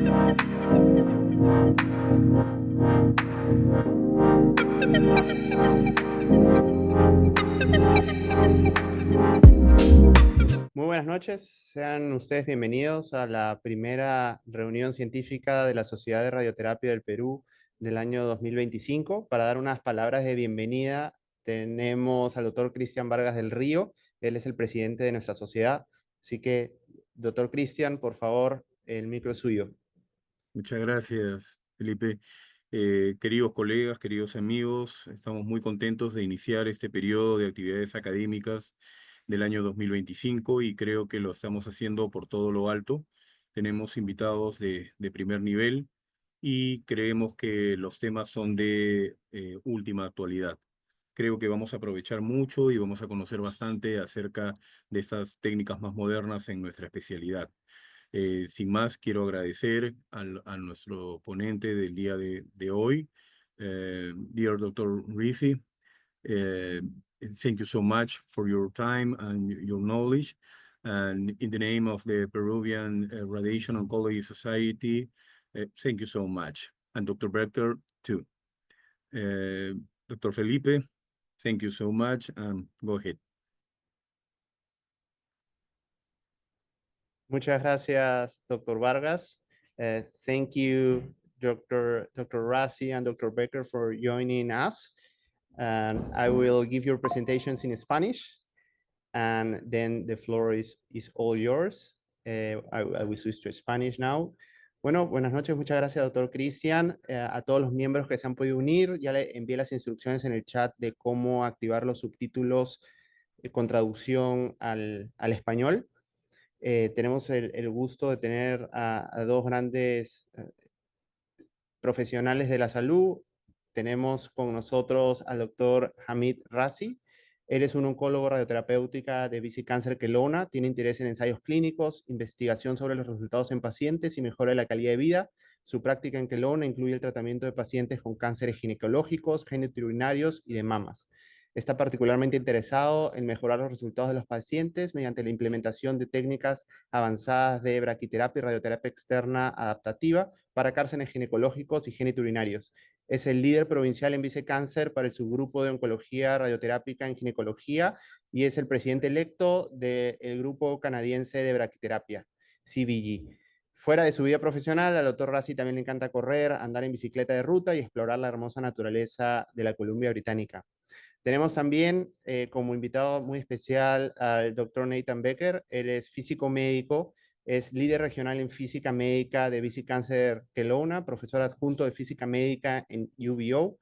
Muy buenas noches, sean ustedes bienvenidos a la primera reunión científica de la Sociedad de Radioterapia del Perú del año 2025. Para dar unas palabras de bienvenida, tenemos al doctor Cristian Vargas del Río, él es el presidente de nuestra sociedad. Así que, doctor Cristian, por favor, el micro es suyo. Muchas gracias, Felipe. Queridos colegas, queridos amigos, estamos muy contentos de iniciar este periodo de actividades académicas del año 2025 y creo que lo estamos haciendo por todo lo alto. Tenemos invitados de primer nivel y creemos que los temas son de última actualidad. Creo que vamos a aprovechar mucho y vamos a conocer bastante acerca de estas técnicas más modernas en nuestra especialidad. Sin más, quiero agradecer a nuestro ponente del día de hoy, dear Dr. Raziee. Thank you so much for your time and your knowledge. And in the name of the Peruvian Radiation Oncology Society, thank you so much. And Dr. Becker, too. Dr. Felipe, thank you so much. Go ahead. Muchas gracias, Dr. Vargas. Thank you, Dr. Raziee and Dr. Becker for joining us. And I will give your presentations in Spanish, and then the floor is all yours. I will switch to Spanish now. Bueno, buenas noches, muchas gracias, doctor Cristian, a todos los miembros que se han podido unir. Ya le envié las instrucciones en el chat de cómo activar los subtítulos con traducción al español. Tenemos el gusto de tener a dos grandes profesionales de la salud. Tenemos con nosotros al doctor Hamid Raziee. Él es un oncólogo radioterapéutica de BC Cancer Kelowna, tiene interés en ensayos clínicos, investigación sobre los resultados en pacientes y mejora de la calidad de vida. Su práctica en Kelowna incluye el tratamiento de pacientes con cánceres ginecológicos, genitourinarios y de mamas. Está particularmente interesado en mejorar los resultados de los pacientes mediante la implementación de técnicas avanzadas de braquiterapia y radioterapia externa adaptativa para cánceres ginecológicos y genitourinarios. Es el líder provincial en vicecáncer para el subgrupo de oncología radioterápica en ginecología y es el presidente electo del grupo canadiense de braquiterapia, CBG. Fuera de su vida profesional, al doctor Raziee también le encanta correr, andar en bicicleta de ruta y explorar la hermosa naturaleza de la Columbia Británica. Tenemos también como invitado muy especial al doctor Nathan Becker. Él es físico médico, es líder regional en física médica de BC Cancer Kelowna, profesor adjunto de física médica en UBO.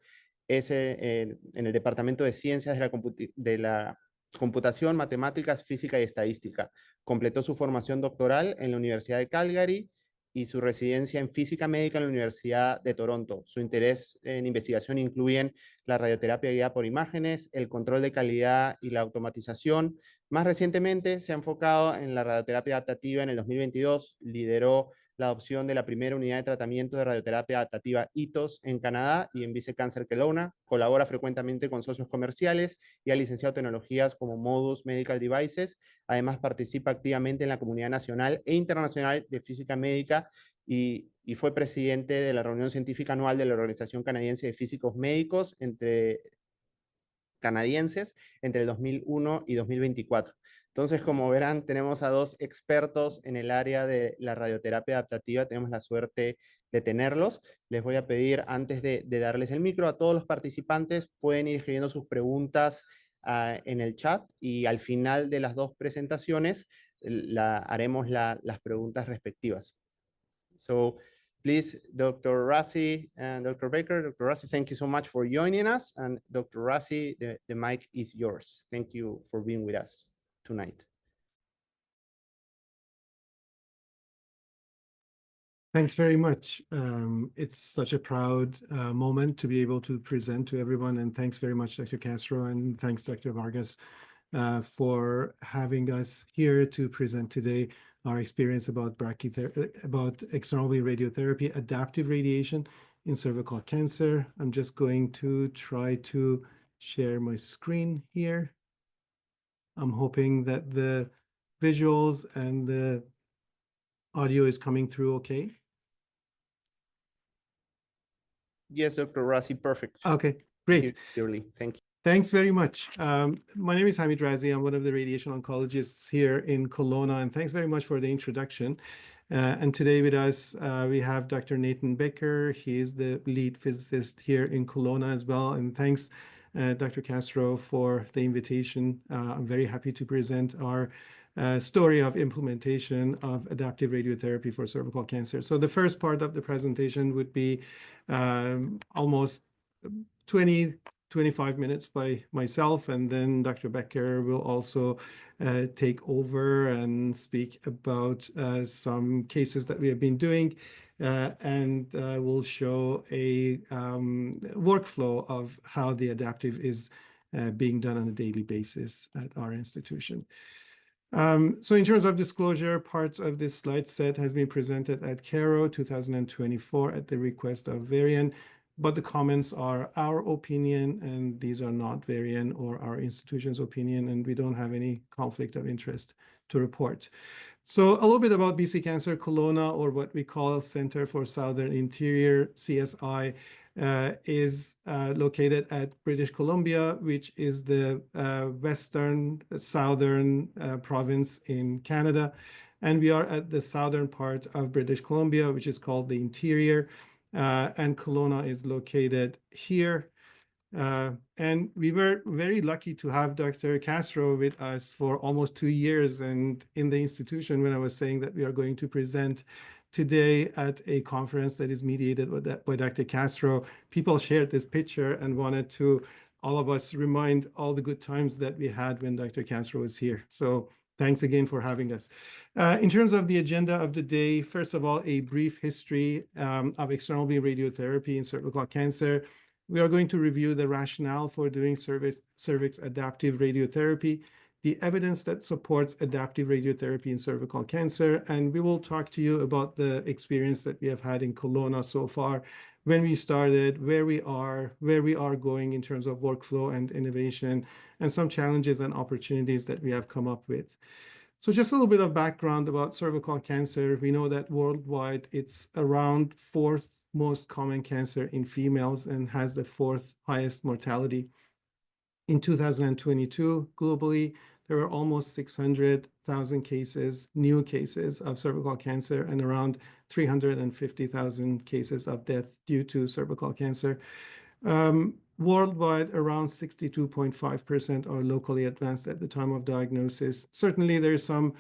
Es en el departamento de ciencias de la computación, matemáticas, física y estadística. Completó su formación doctoral en la Universidad de Calgary y su residencia en física médica en la Universidad de Toronto. Su interés en investigación incluyen la radioterapia guiada por imágenes, el control de calidad y la automatización. Más recientemente se ha enfocado en la radioterapia adaptativa. En el 2022 lideró la adopción de la primera unidad de tratamiento de radioterapia adaptativa ITOS en Canadá y en BC Cancer Kelowna. Colabora frecuentemente con socios comerciales y ha licenciado tecnologías como Modus Medical Devices. Además, participa activamente en la comunidad nacional e internacional de física médica y fue presidente de la reunión científica anual de la Organización Canadiense de Físicos Médicos canadienses entre el 2001 y 2024. Entonces, como verán, tenemos a dos expertos en el área de la radioterapia adaptativa. Tenemos la suerte de tenerlos. Les voy a pedir, antes de darles el micro, a todos los participantes pueden ir escribiendo sus preguntas en el chat y al final de las dos presentaciones haremos las preguntas respectivas. So, please, Dr. Raziee and Dr. Becker. Dr. Raziee, thank you so much for joining us. And Dr. Raziee, the mic is yours. Thank you for being with us tonight. Thanks very much. It's such a proud moment to be able to present to everyone. And thanks very much, Dr. Castro, and thanks, Dr. Vargas, for having us here to present today our experience about external radiotherapy, adaptive radiation in cervical cancer. I'm just going to try to share my screen here. I'm hoping that the visuals and the audio is coming through okay. Yes, Dr. Raziee, perfect. Okay, Thank great. you, clearly. Thank you. Thanks very much. My name is Hamid. I'm one of the radiation oncologists here in Kelowna, and thanks very much for the introduction. And today with us, we have Dr. Nathan Becker. He is the lead physicist here in Kelowna as well. And thanks, Dr. Castro, for the invitation. I'm very happy to present our story of implementation of adaptive radiotherapy for cervical cancer. So the first part of the presentation would be almost 25 minutes by myself, and then Dr. Becker will also take over and speak about some cases that we have been doing, and we'll show a workflow of how the adaptive is being done on a daily basis at our institution. So in terms of disclosure, parts of this slide set has been presented at CARO 2024 at the request of Varian, but the comments are our opinion, and these are not Varian or our institution's opinion, and we don't have any conflict of interest to report. So a little bit about BC Cancer Kelowna, or what we call Center for Southern Interior, CSI, is located at British Columbia, which is the western southern province in Canada. And we are at the southern part of British Columbia, which is called the Interior. And Kelowna is located here. And we were very lucky to have Dr. Castro with us for almost 2 years. And in the institution, when I was saying that we are going to present today at a conference that is mediated by Dr. Castro, people shared this picture and wanted to, all of us, remind all the good times that we had when Dr. Castro was here. So thanks again for having us. In terms of the agenda of the day, first of all, a brief history of external beam radiotherapy in cervical cancer. We are going to review the rationale for doing cervix adaptive radiotherapy, the evidence that supports adaptive radiotherapy in cervical cancer, and we will talk to you about the experience that we have had in Kelowna so far, when we started, where we are going in terms of workflow and innovation, and some challenges and opportunities that we have come up with. So just a little bit of background about cervical cancer. We know that worldwide, it's around 4th most common cancer in females and has the 4th highest mortality. In 2022, globally, there were almost 600,000 cases, new cases of cervical cancer, and around 350,000 cases of death due to cervical cancer. Worldwide, around 62.5% are locally advanced at the time of diagnosis. Certainly, there's some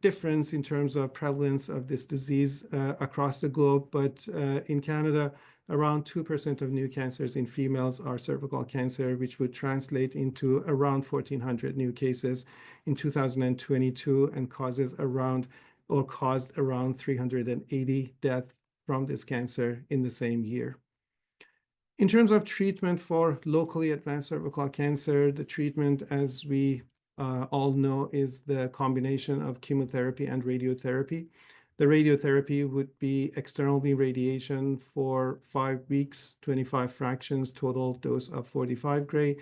difference in terms of prevalence of this disease across the globe, but in Canada, around 2% of new cancers in females are cervical cancer, which would translate into around 1,400 new cases in 2022 and caused around 380 deaths from this cancer in the same year. In terms of treatment for locally advanced cervical cancer, the treatment, as we all know, is the combination of chemotherapy and radiotherapy. The radiotherapy would be external beam radiation for 5 weeks, 25 fractions, total dose of 45 gray,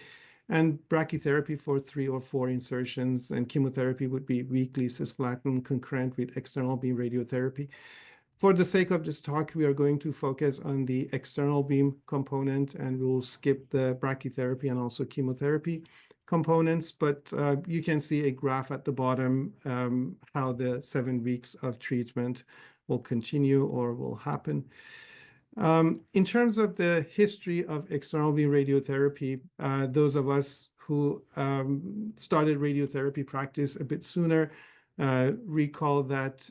and brachytherapy for 3 or 4 insertions, and chemotherapy would be weekly cisplatin concurrent with external beam radiotherapy. For the sake of this talk, we are going to focus on the external beam component, and we'll skip the brachytherapy and also chemotherapy components, but you can see a graph at the bottom how the 7 weeks of treatment will continue or will happen. In terms of the history of external beam radiotherapy, those of us who started radiotherapy practice a bit sooner recall that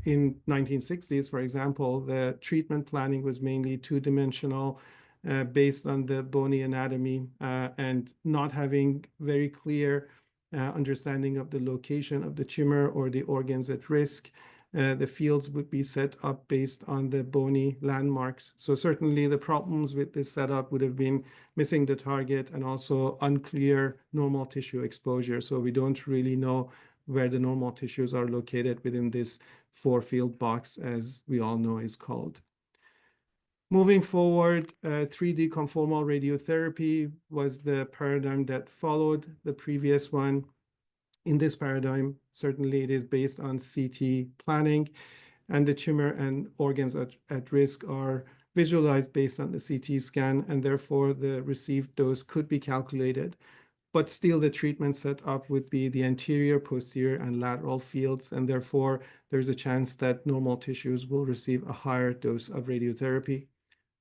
in 1960s, for example, the treatment planning was mainly 2-dimensional, based on the bony anatomy and not having very clear understanding of the location of the tumor or the organs at risk. The fields would be set up based on the bony landmarks. So certainly the problems with this setup would have been missing the target and also unclear normal tissue exposure. So we don't really know where the normal tissues are located within this 4-field box, as we all know is called. Moving forward, 3D conformal radiotherapy was the paradigm that followed the previous one. In this paradigm, certainly it is based on CT planning, and the tumor and organs at risk are visualized based on the CT scan, and therefore the received dose could be calculated. But still the treatment setup would be the anterior, posterior, and lateral fields, and therefore there's a chance that normal tissues will receive a higher dose of radiotherapy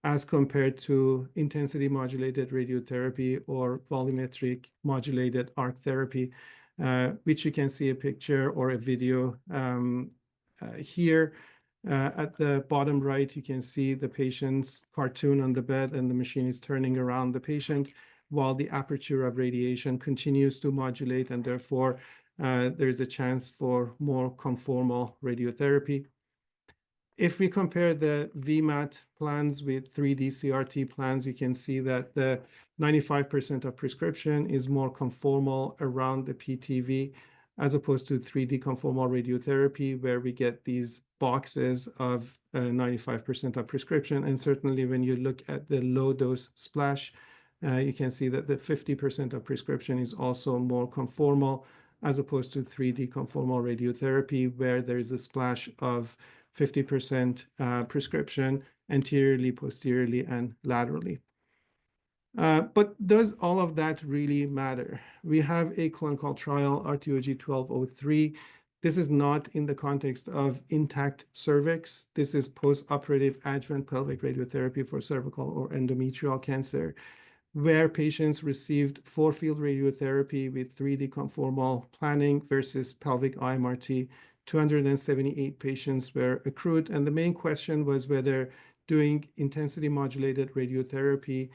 as compared to intensity modulated radiotherapy or volumetric modulated arc therapy, which you can see a picture or a video here. At the bottom right, you can see the patient's cartoon on the bed, and the machine is turning around the patient while the aperture of radiation continues to modulate, and therefore there's a chance for more conformal radiotherapy. If we compare the VMAT plans with 3D CRT plans, you can see that the 95% of prescription is more conformal around the PTV, as opposed to 3D conformal radiotherapy, where we get these boxes of 95% of prescription. And certainly when you look at the low dose splash, you can see that the 50% of prescription is also more conformal, as opposed to 3D conformal radiotherapy, where there is a splash of 50% prescription anteriorly, posteriorly, and laterally. But does all of that really matter? We have a clinical trial, RTOG 1203. This is not in the context of intact cervix. This is post-operative adjuvant pelvic radiotherapy for cervical or endometrial cancer, where patients received 4-field radiotherapy with 3D conformal planning versus pelvic IMRT. 278 patients were accrued, and the main question was whether doing intensity modulated radiotherapy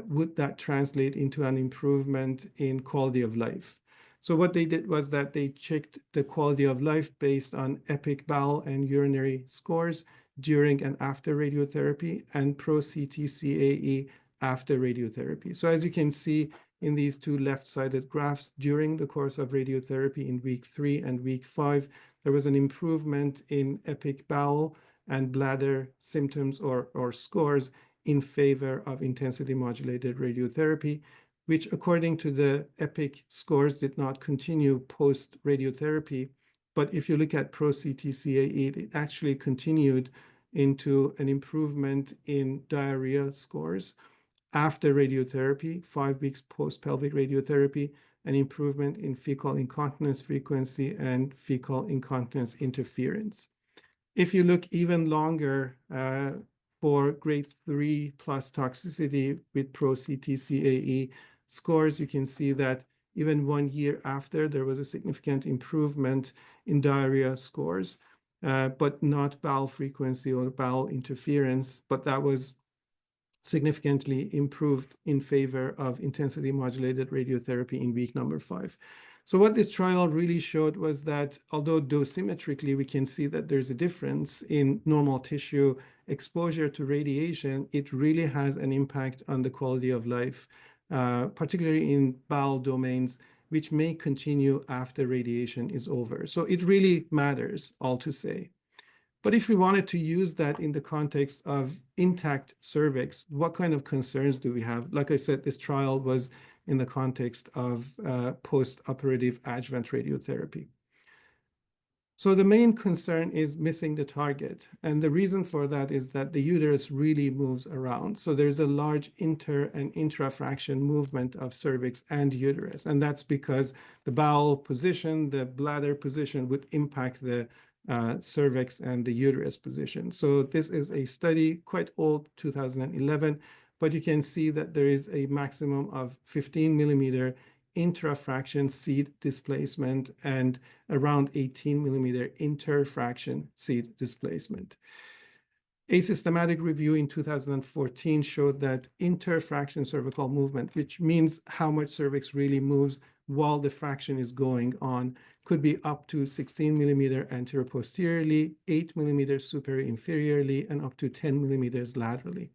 would that translate into an improvement in quality of life. So what they did was that they checked the quality of life based on epic bowel and urinary scores during and after radiotherapy, and pro-CT-CAE after radiotherapy. So as you can see in these two left-sided graphs, during the course of radiotherapy in week 3 and week 5, there was an improvement in epic bowel and bladder symptoms or scores in favor of intensity modulated radiotherapy, which according to the EPIC scores did not continue post radiotherapy. But if you look at pro-CT-CAE, it actually continued into an improvement in diarrhea scores after radiotherapy, 5 weeks post-pelvic radiotherapy, an improvement in fecal incontinence frequency and fecal incontinence interference. If you look even longer for grade 3 plus toxicity with pro-CT-CAE scores, you can see that even 1 year after, there was a significant improvement in diarrhea scores, but not bowel frequency or bowel interference, but that was significantly improved in favor of intensity modulated radiotherapy in week number 5. So what this trial really showed was that although dosimetrically we can see that there's a difference in normal tissue exposure to radiation, it really has an impact on the quality of life, particularly in bowel domains, which may continue after radiation is over. So it really matters, all to say. But if we wanted to use that in the context of intact cervix, what kind of concerns do we have? Like I said, this trial was in the context of post-operative adjuvant radiotherapy. So the main concern is missing the target. And the reason for that is that the uterus really moves around. So there's a large inter and intrafraction movement of cervix and uterus. And that's because the bowel position, the bladder position would impact the cervix and the uterus position. So this is a study, quite old, 2011, but you can see that there is a maximum of 15 millimeter intrafraction seed displacement and around 18 millimeter interfraction seed displacement. A systematic review in 2014 showed that interfraction cervical movement, which means how much cervix really moves while the fraction is going on, could be up to 16 millimeter anterior-posteriorly, 8 millimeters superior-inferiorly, and up to 10 millimeters laterally.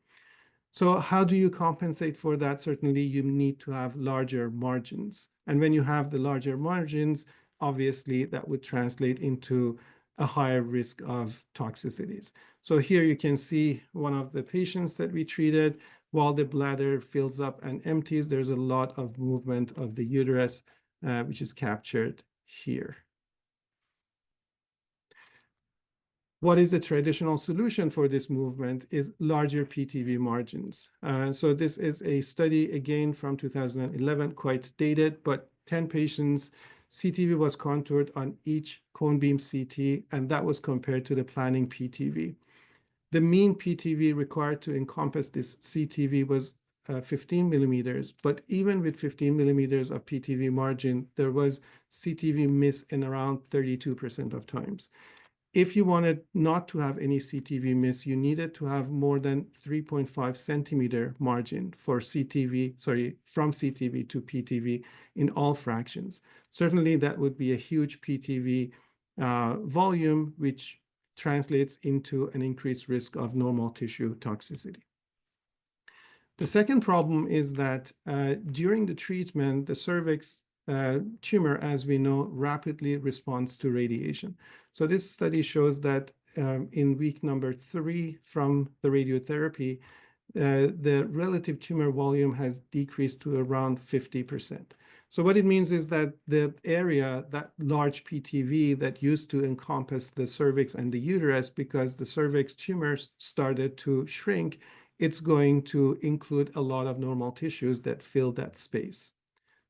So how do you compensate for that? Certainly, you need to have larger margins. And when you have the larger margins, obviously, that would translate into a higher risk of toxicities. So here you can see one of the patients that we treated. While the bladder fills up and empties, there's a lot of movement of the uterus, which is captured here. What is the traditional solution for this movement is larger PTV margins. So this is a study, again, from 2011, quite dated, but 10 patients, CTV was contoured on each cone beam CT, and that was compared to the planning PTV. The mean PTV required to encompass this CTV was 15 millimeters, but even with 15 millimeters of PTV margin, there was CTV miss in around 32% of times. If you wanted not to have any CTV miss, you needed to have more than 3.5 centimeter margin for CTV, from CTV to PTV in all fractions. Certainly, that would be a huge PTV volume, which translates into an increased risk of normal tissue toxicity. The second problem is that during the treatment, the cervix tumor, as we know, rapidly responds to radiation. So this study shows that in week number 3 from the radiotherapy, the relative tumor volume has decreased to around 50%. So what it means is that the area, that large PTV that used to encompass the cervix and the uterus, because the cervix tumors started to shrink, it's going to include a lot of normal tissues that fill that space.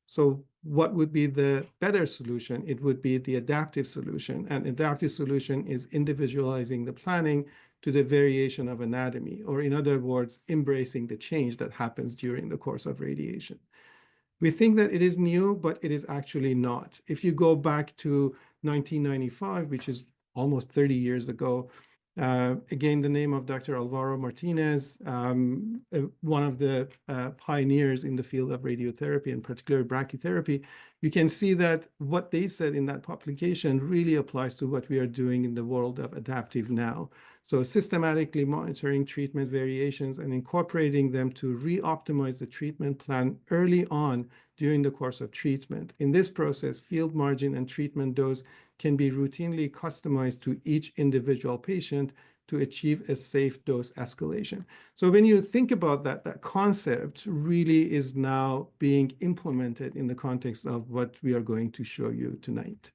So what would be the better solution? It would be the adaptive solution. And adaptive solution is individualizing the planning to the variation of anatomy, or in other words, embracing the change that happens during the course of radiation. We think that it is new, but it is actually not. If you go back to 1995, which is almost 30 years ago, again, the name of Dr. Alvaro Martinez, one of the pioneers in the field of radiotherapy, in particular brachytherapy, you can see that what they said in that publication really applies to what we are doing in the world of adaptive now. So systematically monitoring treatment variations and incorporating them to re-optimize the treatment plan early on during the course of treatment. In this process, field margin and treatment dose can be routinely customized to each individual patient to achieve a safe dose escalation. So when you think about that, that concept really is now being implemented in the context of what we are going to show you tonight.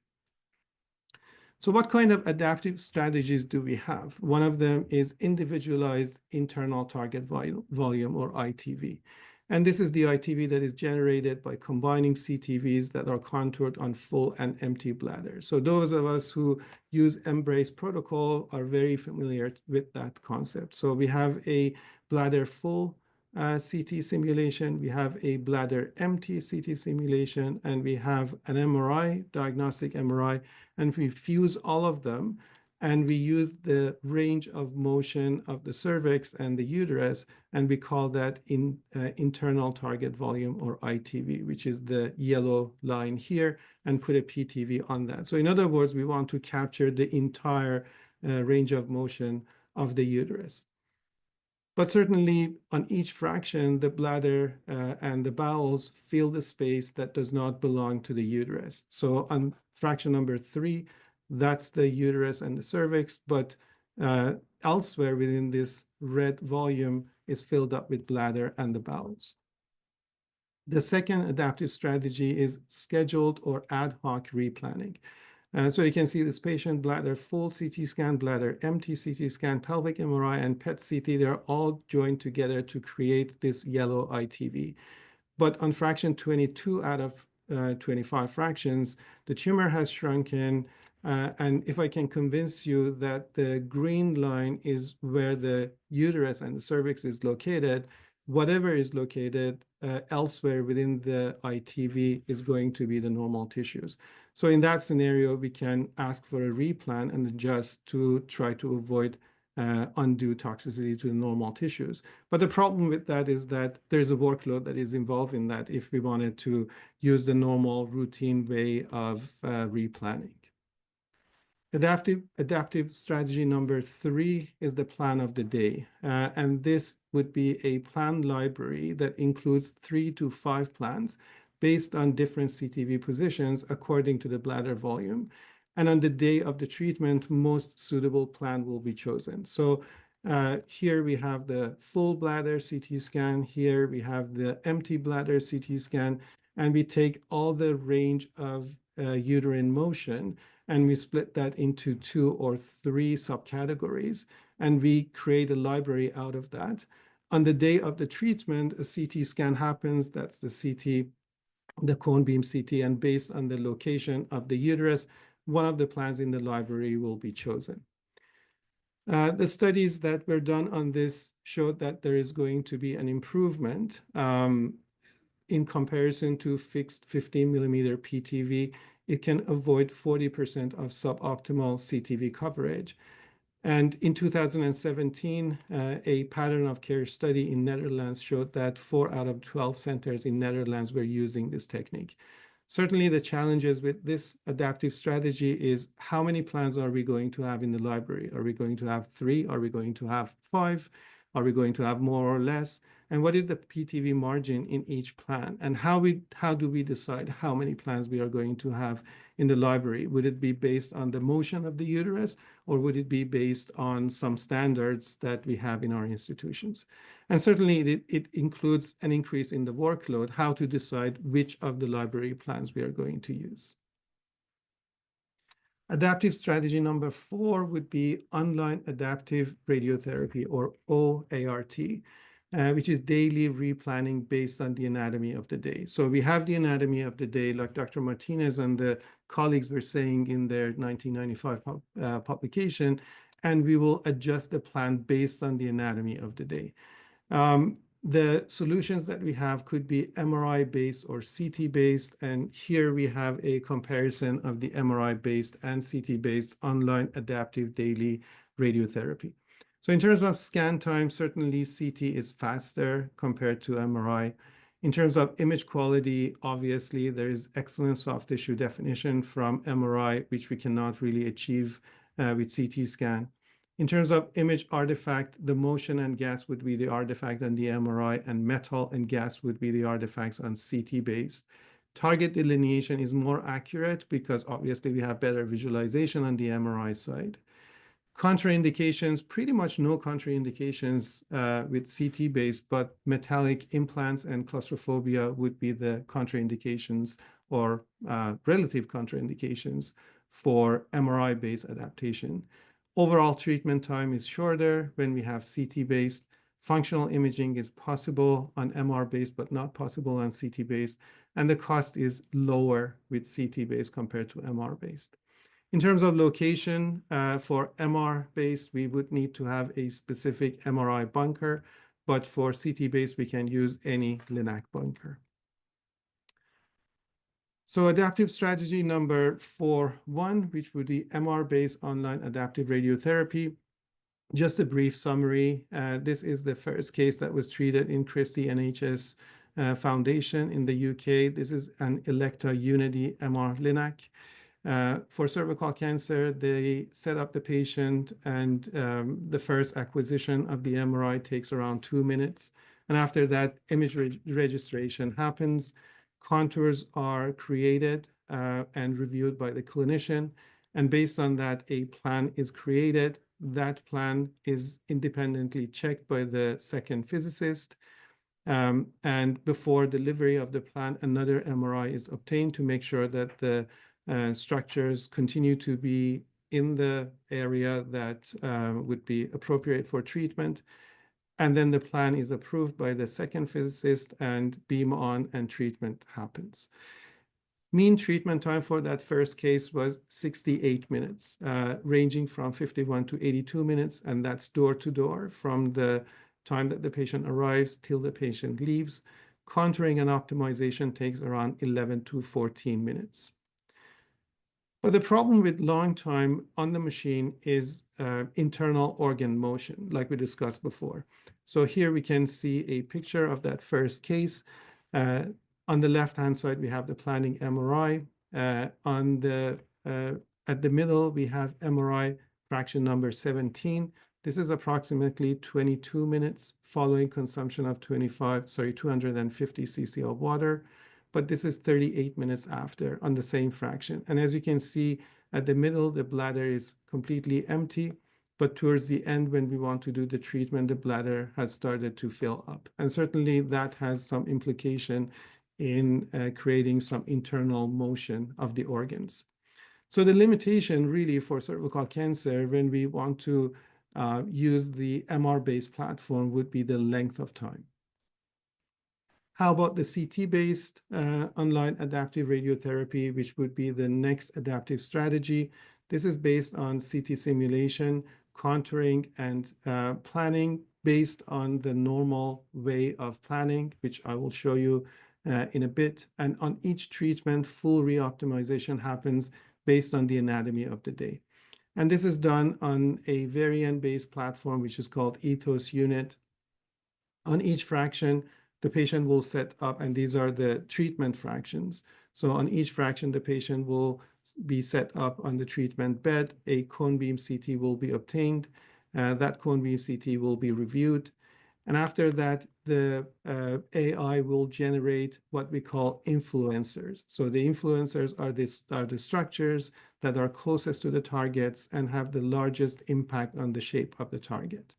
So what kind of adaptive strategies do we have? One of them is individualized internal target volume, or ITV. And this is the ITV that is generated by combining CTVs that are contoured on full and empty bladder. So those of us who use EMBRACE protocol are very familiar with that concept. So we have a bladder full CT simulation, we have a bladder empty CT simulation, and we have an MRI, diagnostic MRI, and we fuse all of them. And we use the range of motion of the cervix and the uterus, and we call that internal target volume, or ITV, which is the yellow line here, and put a PTV on that. So in other words, we want to capture the entire range of motion of the uterus. But certainly on each fraction, the bladder and the bowels fill the space that does not belong to the uterus. So on fraction number 3, that's the uterus and the cervix, but elsewhere within this red volume is filled up with bladder and the bowels. The second adaptive strategy is scheduled or ad hoc replanning. So you can see this patient, bladder full CT scan, bladder empty CT scan, pelvic MRI, and PET CT. They're all joined together to create this yellow ITV. But on fraction 22 out of 25 fractions, the tumor has shrunken. And if I can convince you that the green line is where the uterus and the cervix is located, whatever is located elsewhere within the ITV is going to be the normal tissues. So in that scenario, we can ask for a replan and adjust to try to avoid undue toxicity to the normal tissues. But the problem with that is that there's a workload that is involved in that if we wanted to use the routine way of replanning. Adaptive strategy number 3 is the plan of the day. And this would be a plan library that includes 3 to 5 plans based on different CTV positions according to the bladder volume. And on the day of the treatment, most suitable plan will be chosen. So here we have the full bladder CT scan. Here we have the empty bladder CT scan. And we take all the range of uterine motion and we split that into 2 or 3 subcategories, and we create a library out of that. On the day of the treatment, a CT scan happens. That's the CT, the cone beam CT, and based on the location of the uterus, one of the plans in the library will be chosen. The studies that were done on this showed that there is going to be an improvement in comparison to fixed 15 millimeter PTV. It can avoid 40% of suboptimal CTV coverage. And in 2017, a pattern of care study in Netherlands showed that 4 out of 12 centers in Netherlands were using this technique. Certainly, the challenges with this adaptive strategy is how many plans are we going to have in the library? Are we going to have 3? Are we going to have 5? Are we going to have more or less? And what is the PTV margin in each plan? And how do we decide how many plans we are going to have in the library? Would it be based on the motion of the uterus, or would it be based on some standards that we have in our institutions? And certainly it includes an increase in the workload, how to decide which of the library plans we are going to use. Adaptive strategy number 4 would be online adaptive radiotherapy, or OART, which is daily replanning based on the anatomy of the day. So we have the anatomy of the day, like Dr. Martinez and the colleagues were saying in their 1995 publication, and we will adjust the plan based on the anatomy of the day. The solutions that we have could be MRI-based or CT-based, and here we have a comparison of the MRI-based and CT-based online adaptive daily radiotherapy. So in terms of scan time, certainly CT is faster compared to MRI. In terms of image quality, obviously, there is excellent soft tissue definition from MRI, which we cannot really achieve with CT scan. In terms of image artifact, the motion and gas would be the artifact on the MRI, and metal and gas would be the artifacts on CT-based. Target delineation is more accurate because obviously we have better visualization on the MRI side. Contraindications, pretty much no contraindications with CT-based, but metallic implants and claustrophobia would be the contraindications or relative contraindications for MRI-based adaptation. Overall treatment time is shorter when we have CT-based. Functional imaging is possible on MR-based, but not possible on CT-based. And the cost is lower with CT-based compared to MR-based. In terms of location, for MR-based, we would need to have a specific MRI bunker, but for CT-based, we can use any LINAC bunker. So adaptive strategy number 4.1, which would be MR-based online adaptive radiotherapy. Just a brief summary. This is the first case that was treated in Christie NHS Foundation in the UK. This is an Electa Unity MR LINAC. For cervical cancer, they set up the patient, and the first acquisition of the MRI takes around 2 minutes. And after that, image registration happens. Contours are created and reviewed by the clinician. And based on that, a plan is created. That plan is independently checked by the second physicist. And before delivery of the plan, another MRI is obtained to make sure that the structures continue to be in the area that would be appropriate for treatment. And then the plan is approved by the second physicist, and beam on and treatment happens. Mean treatment time for that first case was 68 minutes, ranging from 51 to 82 minutes, and that's door to door from the time that the patient arrives till the patient leaves. Contouring and optimization takes around 11 to 14 minutes. But the problem with long time on the machine is internal organ motion, like we discussed before. So here we can see a picture of that first case. On the left-hand side, we have the planning MRI. At the middle, we have MRI fraction number 17. This is approximately 22 minutes following consumption of 250 cc of water. But this is 38 minutes after on the same fraction. And as you can see, at the middle, the bladder is completely empty. But towards the end, when we want to do the treatment, the bladder has started to fill up. And certainly that has some implication in creating some internal motion of the organs. So the limitation really for cervical cancer, when we want to use the MR-based platform, would be the length of time. How about the CT-based online adaptive radiotherapy, which would be the next adaptive strategy? This is based on CT simulation, contouring, and planning based on the normal way of planning, which I will show you in a bit. And on each treatment, full reoptimization happens based on the anatomy of the day. And this is done on a variant-based platform, which is called Ethos Unit. On each fraction, the patient will set up, and these are the treatment fractions. So on each fraction, the patient will be set up on the treatment bed. A cone beam CT will be obtained. That cone beam CT will be reviewed. And after that, the AI will generate what we call influencers. So the influencers are the structures that are closest to the targets and have the largest impact on the shape of the target.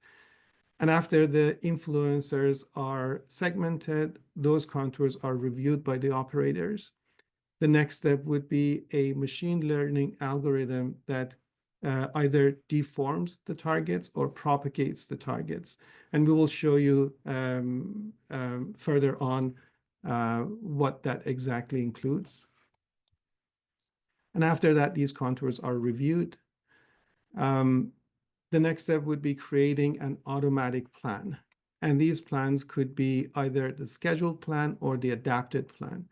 And after the influencers are segmented, those contours are reviewed by the operators. The next step would be a machine learning algorithm that either deforms the targets or propagates the targets. And we will show you further on what that exactly includes. And after that, these contours are reviewed. The next step would be creating an automatic plan. And these plans could be either the scheduled plan or the adapted plan.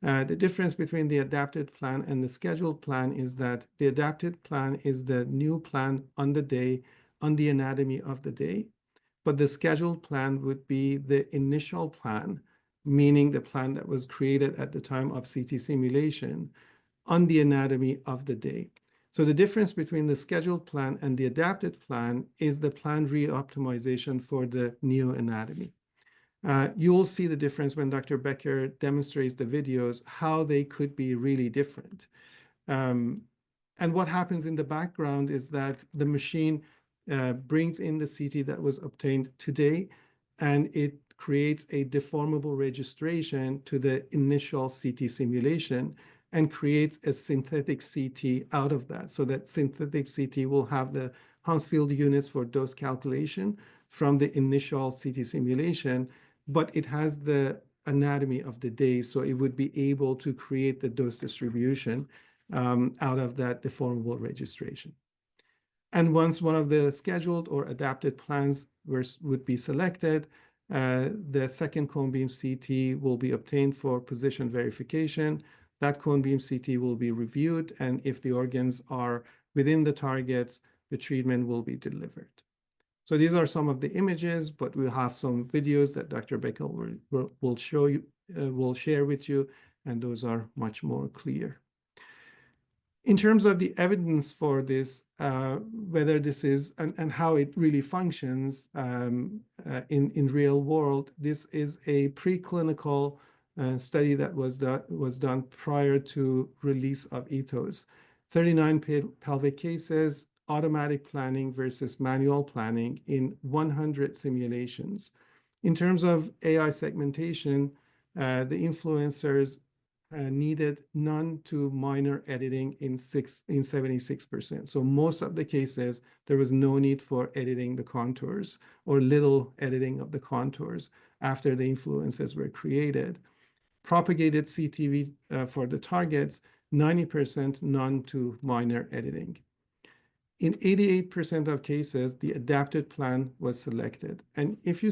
The difference between the adapted plan and the scheduled plan is that the adapted plan is the new plan on the day, on the anatomy of the day. But the scheduled plan would be the initial plan, meaning the plan that was created at the time of CT simulation on the anatomy of the day. So the difference between the scheduled plan and the adapted plan is the plan reoptimization for the new anatomy. You will see the difference when Dr. Becker demonstrates the videos, how they could be really different. And what happens in the background is that the machine brings in the CT that was obtained today, and it creates a deformable registration to the initial CT simulation and creates a synthetic CT out of that. So that synthetic CT will have the Hounsfield units for dose calculation from the initial CT simulation, but it has the anatomy of the day, so it would be able to create the dose distribution out of that deformable registration. And once one of the scheduled or adapted plans would be selected, the second cone beam CT will be obtained for position verification. That cone beam CT will be reviewed, and if the organs are within the targets, the treatment will be delivered. So these are some of the images, but we'll have some videos that Dr. Becker will show you, will share with you, and those are much more clear. In terms of the evidence for this, whether this is and how it really functions in real world, this is a preclinical study that was done prior to release of Ethos. 39 pelvic cases, automatic planning versus manual planning in 100 simulations. In terms of AI segmentation, the influencers needed none to minor editing in 76%. So most of the cases, there was no need for editing the contours or little editing of the contours after the influencers were created. Propagated CTV for the targets, 90% none to minor editing. In 88% of cases, the adapted plan was selected. And if you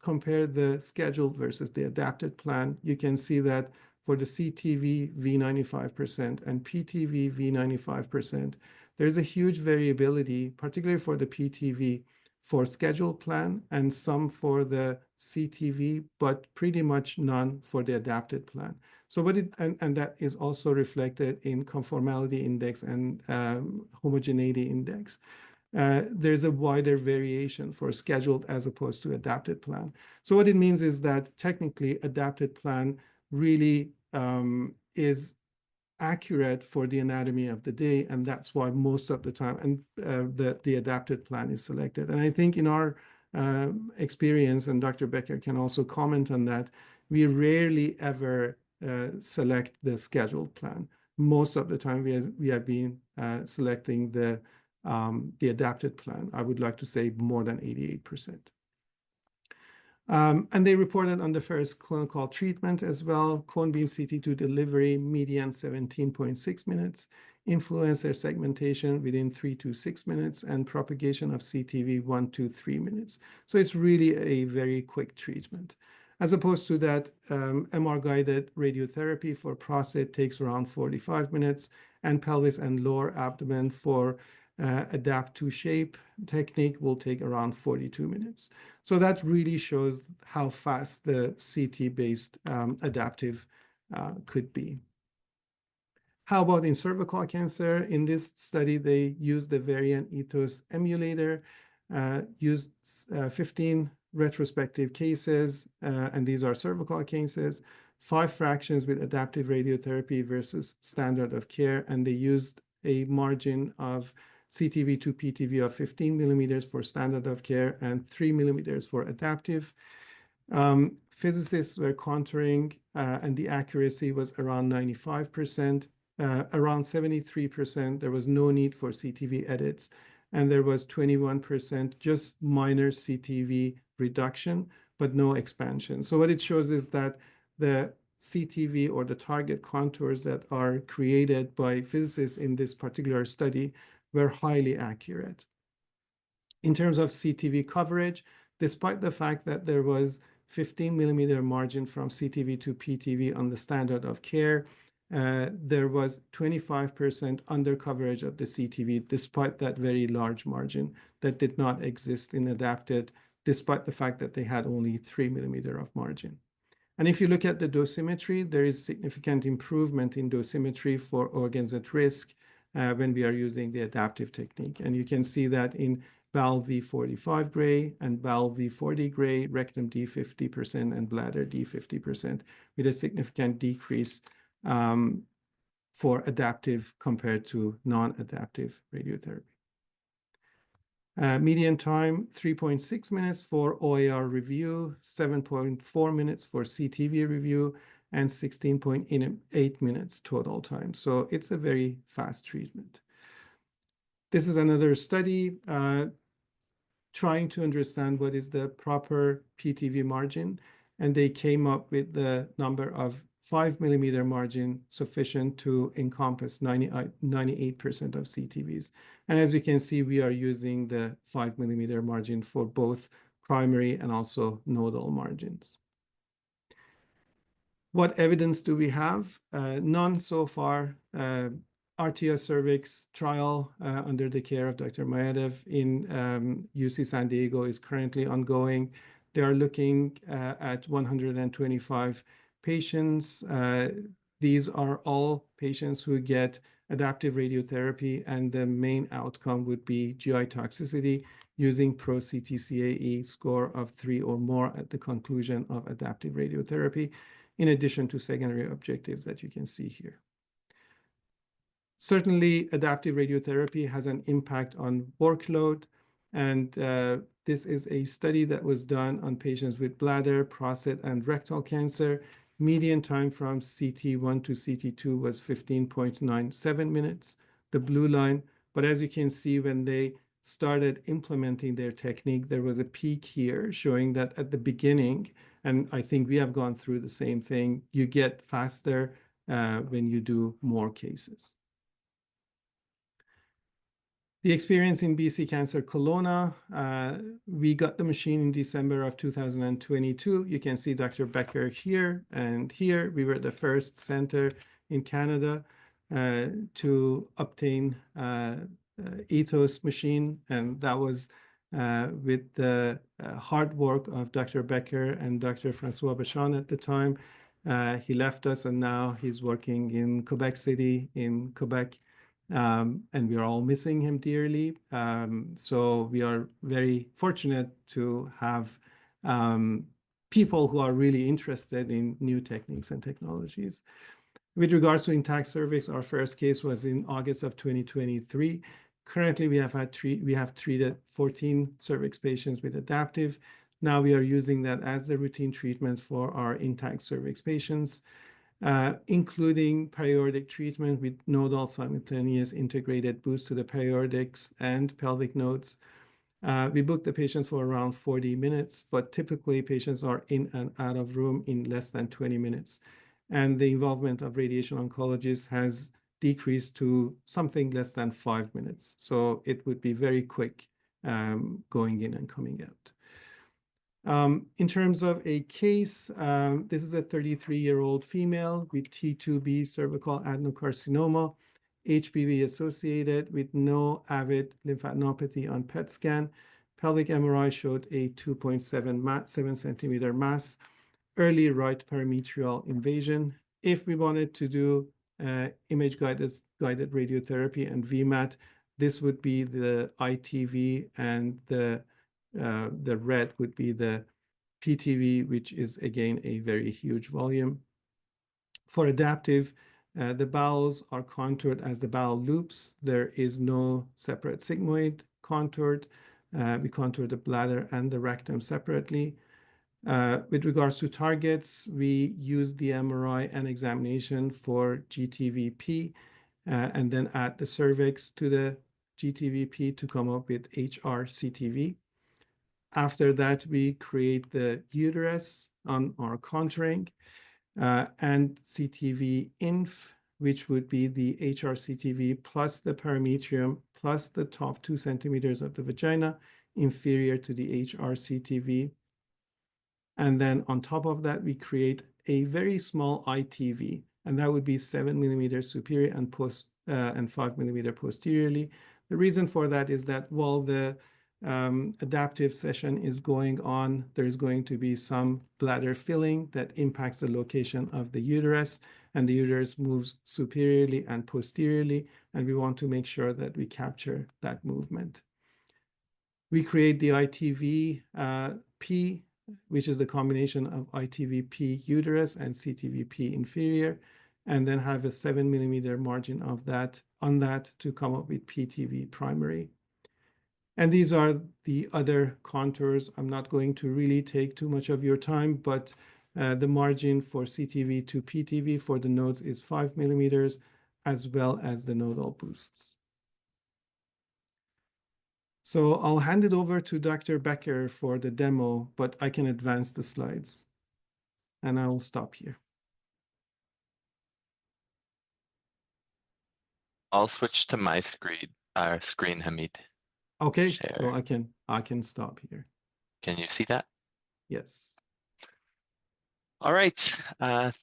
compare the scheduled versus the adapted plan, you can see that for the CTV V95% and PTV V95%, there's a huge variability, particularly for the PTV, for scheduled plan and some for the CTV, but pretty much none for the adapted plan. So and that is also reflected in conformality index and homogeneity index. There's a wider variation for scheduled as opposed to adapted plan. So what it means is that technically adapted plan really is accurate for the anatomy of the day, and that's why most of the time the adapted plan is selected. And I think in our experience, and Dr. Becker can also comment on that, we rarely ever select the scheduled plan. most of the time we have been selecting the adapted plan. I would like to say more than 88%. And they reported on the first clinical treatment as well, cone beam CT2 delivery, median 17.6 minutes, influencer segmentation within 3 to 6 minutes, and propagation of CTV 1 to 3 minutes. So it's really a very quick treatment. As opposed to that, MR-guided radiotherapy for prostate takes around 45 minutes, and pelvis and lower abdomen for adapt to shape technique will take around 42 minutes. So that really shows how fast the CT-based adaptive could be. How about in cervical cancer? In this study, they used the variant ethos emulator, used 15 retrospective cases, and these are cervical cases, 5 fractions with adaptive radiotherapy versus standard of care, and they used a margin of CTV to PTV of 15 millimeters for standard of care and 3 millimeters for adaptive. Physicists were contouring, and the accuracy was around 95%. Around 73%, there was no need for CTV edits, and there was 21% just minor CTV reduction, but no expansion. So what it shows is that the CTV or the target contours that are created by physicists in this particular study were highly accurate. In terms of CTV coverage, despite the fact that there was 15 millimeter margin from CTV to PTV on the standard of care, there was 25% under coverage of the CTV, despite that very large margin that did not exist in adapted, despite the fact that they had only 3 millimeter of margin. And if you look at the dosimetry, there is significant improvement in dosimetry for organs at risk when we are using the adaptive technique. And you can see that in bowel V45 gray and bowel V40 gray, rectum D 50%, and bladder D 50%, with a significant decrease for adaptive compared to non-adaptive radiotherapy. Median time, 3.6 minutes for OAR review, 7.4 minutes for CTV review, and 16.8 minutes total time. So it's a very fast treatment. This is another study trying to understand what is the proper PTV margin, and they came up with the number of 5 millimeter margin sufficient to encompass 98% of CTVs. And as you can see, we are using the 5 millimeter margin for both primary and also nodal margins. What evidence do we have? None so far. RTO cervix trial under the care of Dr. Mayadev in UC San Diego is currently ongoing. They are looking at 125 patients. These are all patients who get adaptive radiotherapy, and the main outcome would be GI toxicity using pro-CTCAE score of 3 or more at the conclusion of adaptive radiotherapy, in addition to secondary objectives that you can see here. Certainly, adaptive radiotherapy has an impact on workload, and this is a study that was done on patients with bladder, prostate, and rectal cancer. Median time from CT1 to CT2 was 15.97 minutes, the blue line. But as you can see, when they started implementing their technique, there was a peak here showing that at the beginning, and I think we have gone through the same thing, you get faster when you do more cases. The experience in BC Cancer Kelowna, we got the machine in December of 2022. You can see Dr. Becker here and here. We were the first center in Canada to obtain ethos machine, and that was with the hard work of Dr. Becker and Dr. Francois Bachon at the time. He left us, and now he's working in Quebec City in Quebec. And we are all missing him dearly. So we are very fortunate to have people who are really interested in new techniques and technologies. With regards to intact cervix, our first case was in August of 2023. Currently, we have treated 14 cervix patients with adaptive. Now we are using that as the routine treatment for our intact cervix patients. including periodic treatment with nodal simultaneous integrated boost to the periodics and pelvic nodes. We book the patient for around 40 minutes, but typically patients are in and out of room in less than 20 minutes. And the involvement of radiation oncologists has decreased to something less than 5 minutes. So it would be very quick going in and coming out. In terms of a case, this is a 33-year-old female with T2B cervical adenocarcinoma, HPV associated with no avid lymphadenopathy on PET scan. Pelvic MRI showed a 2.7 centimeter mass, early right perimetrial invasion. If we wanted to do image-guided radiotherapy and VMAT, this would be the ITV, and the red would be the PTV, which is again a very huge volume. For adaptive, the bowels are contoured as the bowel loops. There is no separate sigmoid contoured. We contour the bladder and the rectum separately. With regards to targets, we use the MRI and examination for GTVP, and then add the cervix to the GTVP to come up with HRCTV. After that, we create the uterus on our contouring, and CTV inf, which would be the HRCTV plus the perimetrium plus the top 2 centimeters of the vagina, inferior to the HRCTV. And then on top of that, we create a very small ITV, and that would be 7 millimeters superior and 5 millimeter posteriorly. The reason for that is that while the adaptive session is going on, there's going to be some bladder filling that impacts the location of the uterus, and the uterus moves superiorly and posteriorly, and we want to make sure that we capture that movement. We create the ITV P, which is the combination of ITVP uterus and CTVP inferior, and then have a 7 millimeter margin of that on that to come up with PTV primary. And these are the other contours. I'm not going to really take too much of your time, but the margin for CTV to PTV for the nodes is 5 millimeters, as well as the nodal boosts. So I'll hand it over to Dr. Becker for the demo, but I can advance the slides. And I will stop here. I'll switch to my screen, Hamid. Okay, Share. so I can stop here. Can you see that? Yes. All right,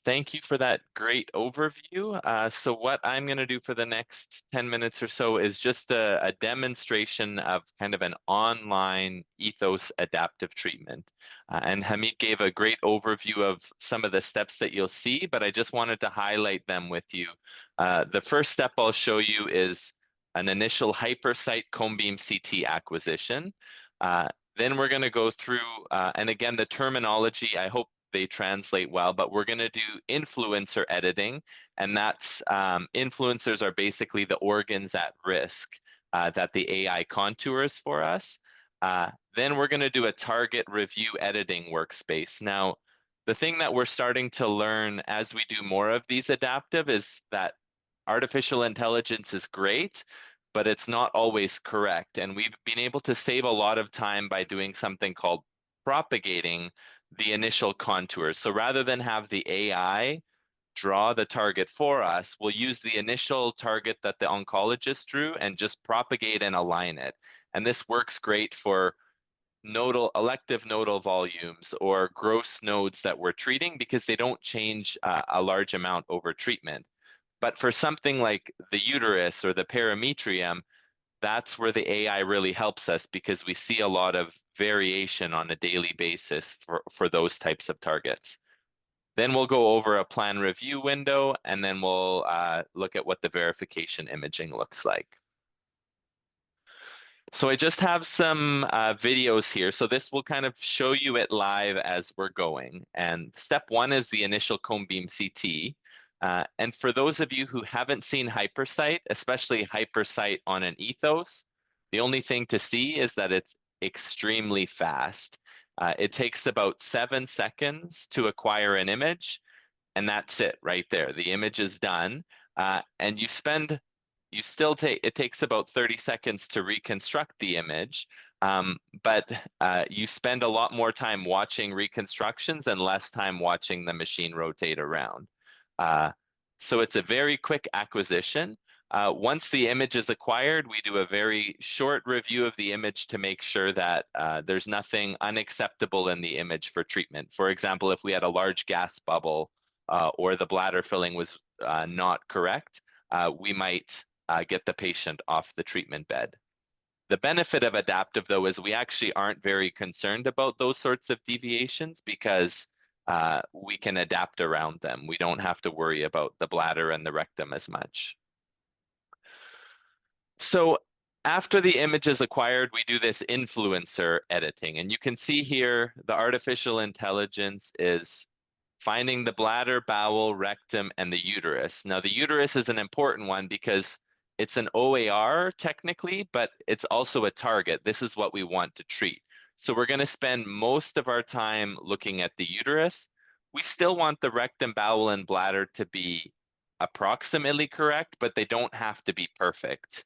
thank you for that great overview. So what I'm going to do for the next 10 minutes or so is just a demonstration of kind of an online ethos adaptive treatment. And Hamid gave a great overview of some of the steps that you'll see, but I just wanted to highlight them with you. The first step I'll show you is an initial hypersite cone beam CT acquisition. Then we're going to go through, and again, the terminology, I hope they translate well, but we're going to do influencer editing, and that's influencers are basically the organs at risk that the AI contours for us. Then we're going to do a target review editing workspace. Now, the thing that we're starting to learn as we do more of these adaptive is that artificial intelligence is great, but it's not always correct. And we've been able to save a lot of time by doing something called propagating the initial contours. So rather than have the AI draw the target for us, we'll use the initial target that the oncologist drew and just propagate and align it. And this works great for elective nodal volumes or gross nodes that we're treating because they don't change a large amount over treatment. But for something like the uterus or the perimetrium, that's where the AI really helps us because we see a lot of variation on a daily basis for those types of targets. Then we'll go over a plan review window, and then we'll look at what the verification imaging looks like. So I just have some videos here. So this will kind of show you it live as we're going. And step one is the initial cone beam CT. And for those of you who haven't seen hypersite, especially hypersite on an ethos, the only thing to see is that it's extremely fast. It takes about 7 seconds to acquire an image. and that's it right there. The image is done, and it takes about 30 seconds to reconstruct the image, but you spend a lot more time watching reconstructions and less time watching the machine rotate around. So it's a very quick acquisition. Once the image is acquired, we do a very short review of the image to make sure that there's nothing unacceptable in the image for treatment. For example, if we had a large gas bubble or the bladder filling was not correct, we might get the patient off the treatment bed. The benefit of adaptive, though, is we actually aren't very concerned about those sorts of deviations because we can adapt around them. We don't have to worry about the bladder and the rectum as much. So after the image is acquired, we do this influencer editing. And you can see here the artificial intelligence is finding the bladder, bowel, rectum, and the uterus. Now, the uterus is an important one because it's an OAR technically, but it's also a target. This is what we want to treat. So we're going to spend most of our time looking at the uterus. We still want the rectum, bowel, and bladder to be approximately correct, but they don't have to be perfect.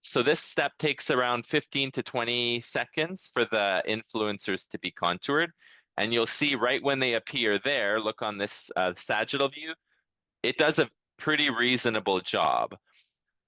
So this step takes around 15 to 20 seconds for the influencers to be contoured. And you'll see right when they appear there, look on this sagittal view, it does a pretty reasonable job.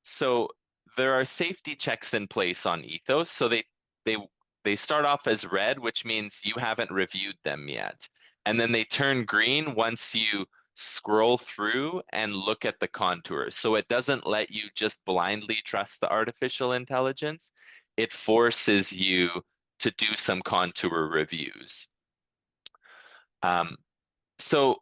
So there are safety checks in place on Ethos. So they start off as red, which means you haven't reviewed them yet. And then they turn green once you scroll through and look at the contours. So it doesn't let you just blindly trust the artificial intelligence. It forces you to do some contour reviews. So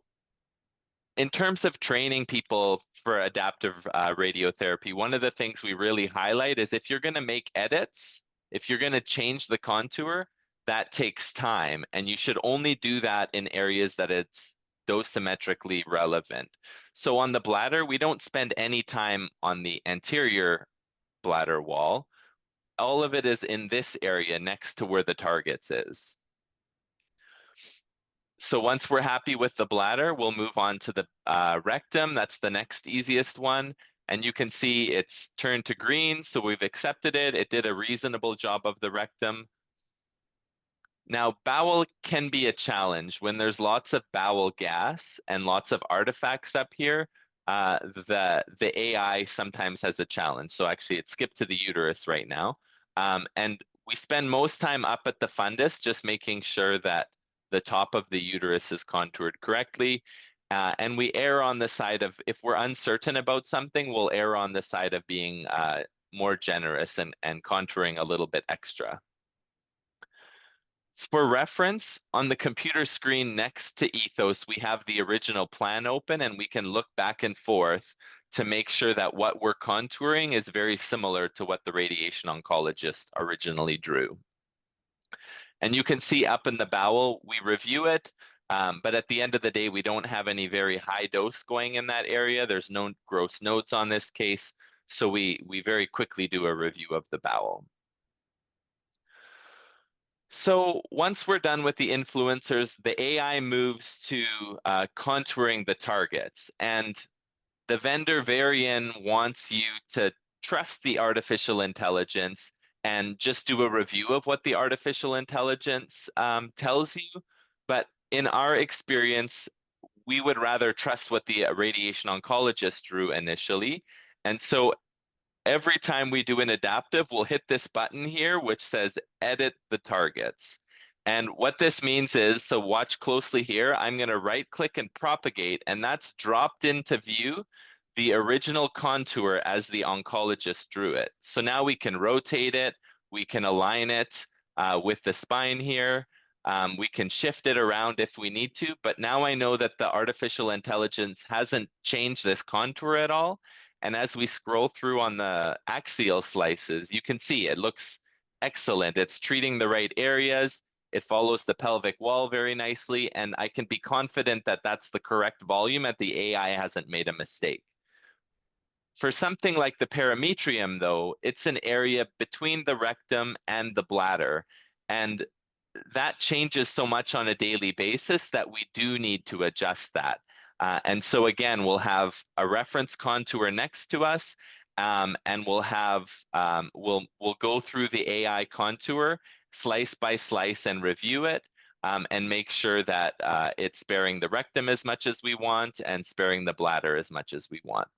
in terms of training people for adaptive radiotherapy, one of the things we really highlight is if you're going to make edits, if you're going to change the contour, that takes time, and you should only do that in areas that it's dosimetrically relevant. So on the bladder, we don't spend any time on the anterior bladder wall. All of it is in this area next to where the targets is. So once we're happy with the bladder, we'll move on to the rectum. That's the next easiest one. And you can see it's turned to green, so we've accepted it. It did a reasonable job of the rectum. Now, bowel can be a challenge. When there's lots of bowel gas and lots of artifacts up here, the AI sometimes has a challenge. So actually, it skipped to the uterus right now. And we spend most time up at the fundus, just making sure that the top of the uterus is contoured correctly. And we err on the side of, if we're uncertain about something, we'll err on the side of being more generous and contouring a little bit extra. For reference, on the computer screen next to Ethos, we have the original plan open, and we can look back and forth to make sure that what we're contouring is very similar to what the radiation oncologist originally drew. And you can see up in the bowel, we review it, but at the end of the day, we don't have any very high dose going in that area. There's no gross nodes on this case, so we very quickly do a review of the bowel. So once we're done with the influencers, the AI moves to contouring the targets. And the vendor Varian wants you to trust the artificial intelligence and just do a review of what the artificial intelligence tells you. But in our experience, we would rather trust what the radiation oncologist drew initially. And so every time we do an adaptive, we'll hit this button here, which says edit the targets. And what this means is, so watch closely here, I'm going to right click and propagate, and that's dropped into view the original contour as the oncologist drew it. So now we can rotate it, we can align it with the spine here, we can shift it around if we need to, but now I know that the artificial intelligence hasn't changed this contour at all. And as we scroll through on the axial slices, you can see it looks excellent. It's treating the right areas. It follows the pelvic wall very nicely, and I can be confident that that's the correct volume and the AI hasn't made a mistake. For something like the perimetrium, though, it's an area between the rectum and the bladder, and that changes so much on a daily basis that we do need to adjust that. And so again, we'll have a reference contour next to us, and we'll have we'll go through the AI contour slice by slice and review it, and make sure that it's sparing the rectum as much as we want and sparing the bladder as much as we want.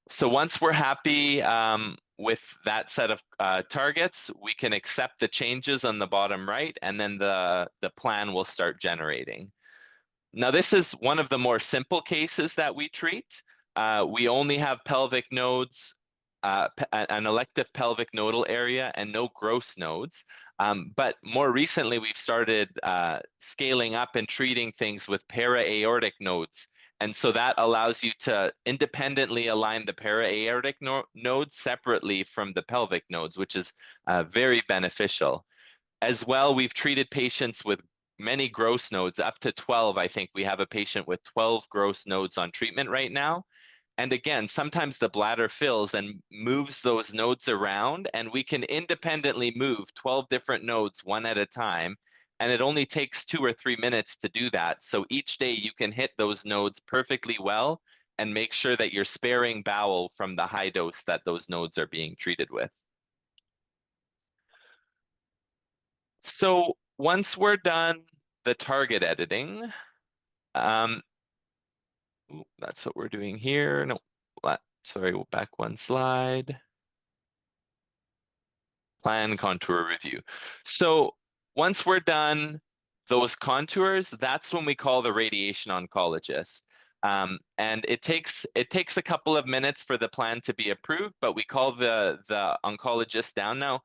So once we're happy with that set of targets, we can accept the changes on the bottom right, and then the plan will start generating. Now, this is one of the more simple cases that we treat. We only have pelvic nodes, an elective pelvic nodal area, and no gross nodes. But more recently, we've started scaling up and treating things with para-aortic nodes. And so that allows you to independently align the para-aortic nodes separately from the pelvic nodes, which is very beneficial. As well, we've treated patients with many gross nodes, up to 12. I think we have a patient with 12 gross nodes on treatment right now. And again, sometimes the bladder fills and moves those nodes around, and we can independently move 12 different nodes one at a time. And it only takes 2 or 3 minutes to do that. So each day you can hit those nodes perfectly well and make sure that you're sparing bowel from the high dose that those nodes are being treated with. So once we're done the target editing, that's what we're doing here. No, sorry, we'll back one slide. Plan contour review. So once we're done those contours, that's when we call the radiation oncologist. And it takes a couple of minutes for the plan to be approved, but we call the oncologist down now.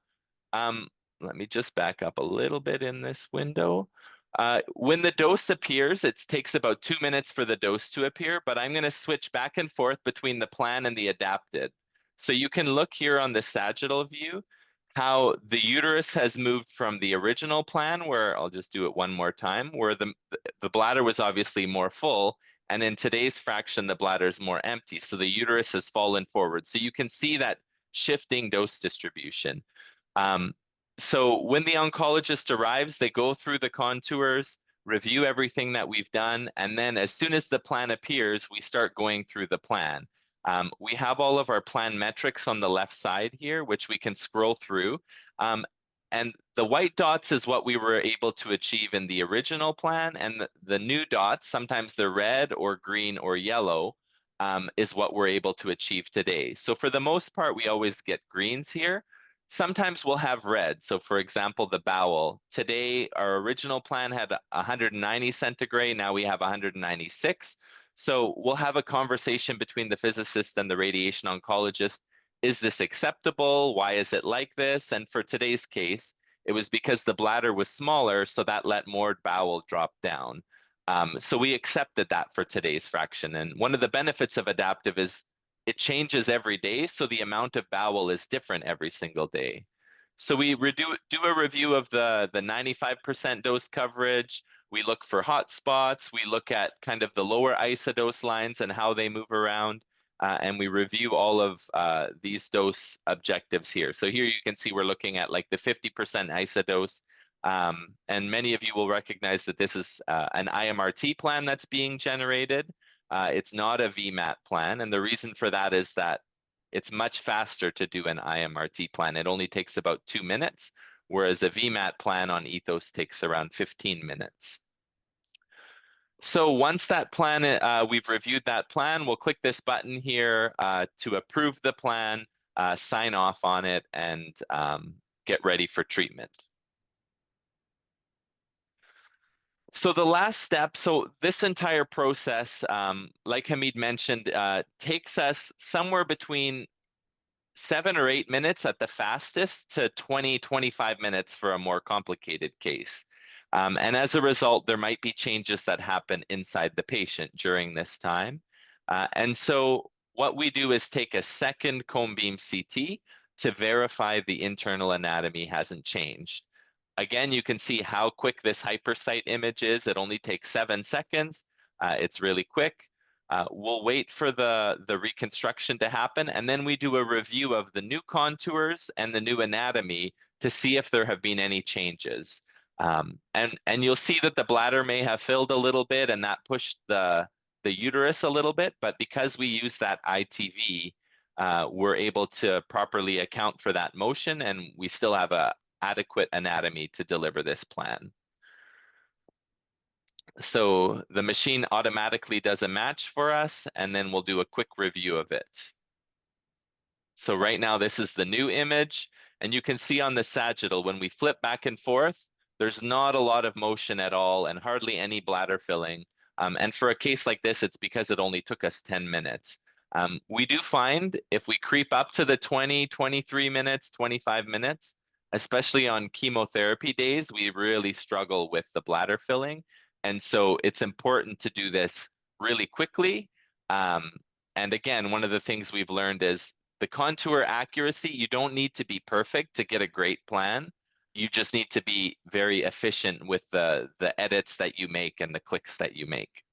Let me just back up a little bit in this window. When the dose appears, it takes about 2 minutes for the dose to appear, but I'm going to switch back and forth between the plan and the adapted. So you can look here on the sagittal view how the uterus has moved from the original plan, where I'll just do it one more time, where the bladder was obviously more full, and in today's fraction, the bladder is more empty. So the uterus has fallen forward. So you can see that shifting dose distribution. So when the oncologist arrives, they go through the contours, review everything that we've done, and then as soon as the plan appears, we start going through the plan. We have all of our plan metrics on the left side here, which we can scroll through. And the white dots is what we were able to achieve in the original plan, and the new dots, sometimes they're red or green or yellow, is what we're able to achieve today. So for the most part, we always get greens here. Sometimes we'll have red. So for example, the bowel. Today, our original plan had 190 centigrade. Now we have 196. So we'll have a conversation between the physicist and the radiation oncologist. Is this acceptable? Why is it like this? And for today's case, it was because the bladder was smaller, so that let more bowel drop down. So we accepted that for today's fraction. And one of the benefits of adaptive is it changes every day, so the amount of bowel is different every single day. So we do a review of the 95% dose coverage. We look for hot spots. We look at kind of the lower isodose lines and how they move around. And we review all of these dose objectives here. So here you can see we're looking at like the 50% isodose. And many of you will recognize that this is an IMRT plan that's being generated. It's not a VMAT plan. And the reason for that is that it's much faster to do an IMRT plan. It only takes about 2 minutes, whereas a VMAT plan on Ethos takes around 15 minutes. So once that plan, we've reviewed that plan, we'll click this button here to approve the plan, sign off on it, and get ready for treatment. So the last step, so this entire process, like Hamid mentioned, takes us somewhere between 7 or 8 minutes at the fastest to 20, 25 minutes for a more complicated case. And as a result, there might be changes that happen inside the patient during this time. And so what we do is take a second cone beam CT to verify the internal anatomy hasn't changed. Again, you can see how quick this hypersite image is. It only takes 7 seconds. It's really quick. We'll wait for the reconstruction to happen, and then we do a review of the new contours and the new anatomy to see if there have been any changes. And you'll see that the bladder may have filled a little bit, and that pushed the uterus a little bit, but because we use that ITV, we're able to properly account for that motion, and we still have a adequate anatomy to deliver this plan. So the machine automatically does a match for us, and then we'll do a quick review of it. So right now, this is the new image, and you can see on the sagittal, when we flip back and forth, there's not a lot of motion at all and hardly any bladder filling. And for a case like this, it's because it only took us 10 minutes. We do find if we creep up to the 20, 23 minutes, 25 minutes, especially on chemotherapy days, we really struggle with the bladder filling. And so it's important to do this really quickly. And again, one of the things we've learned is the contour accuracy, you don't need to be perfect to get a great plan. You just need to be very efficient with the edits that you make and the clicks that you make.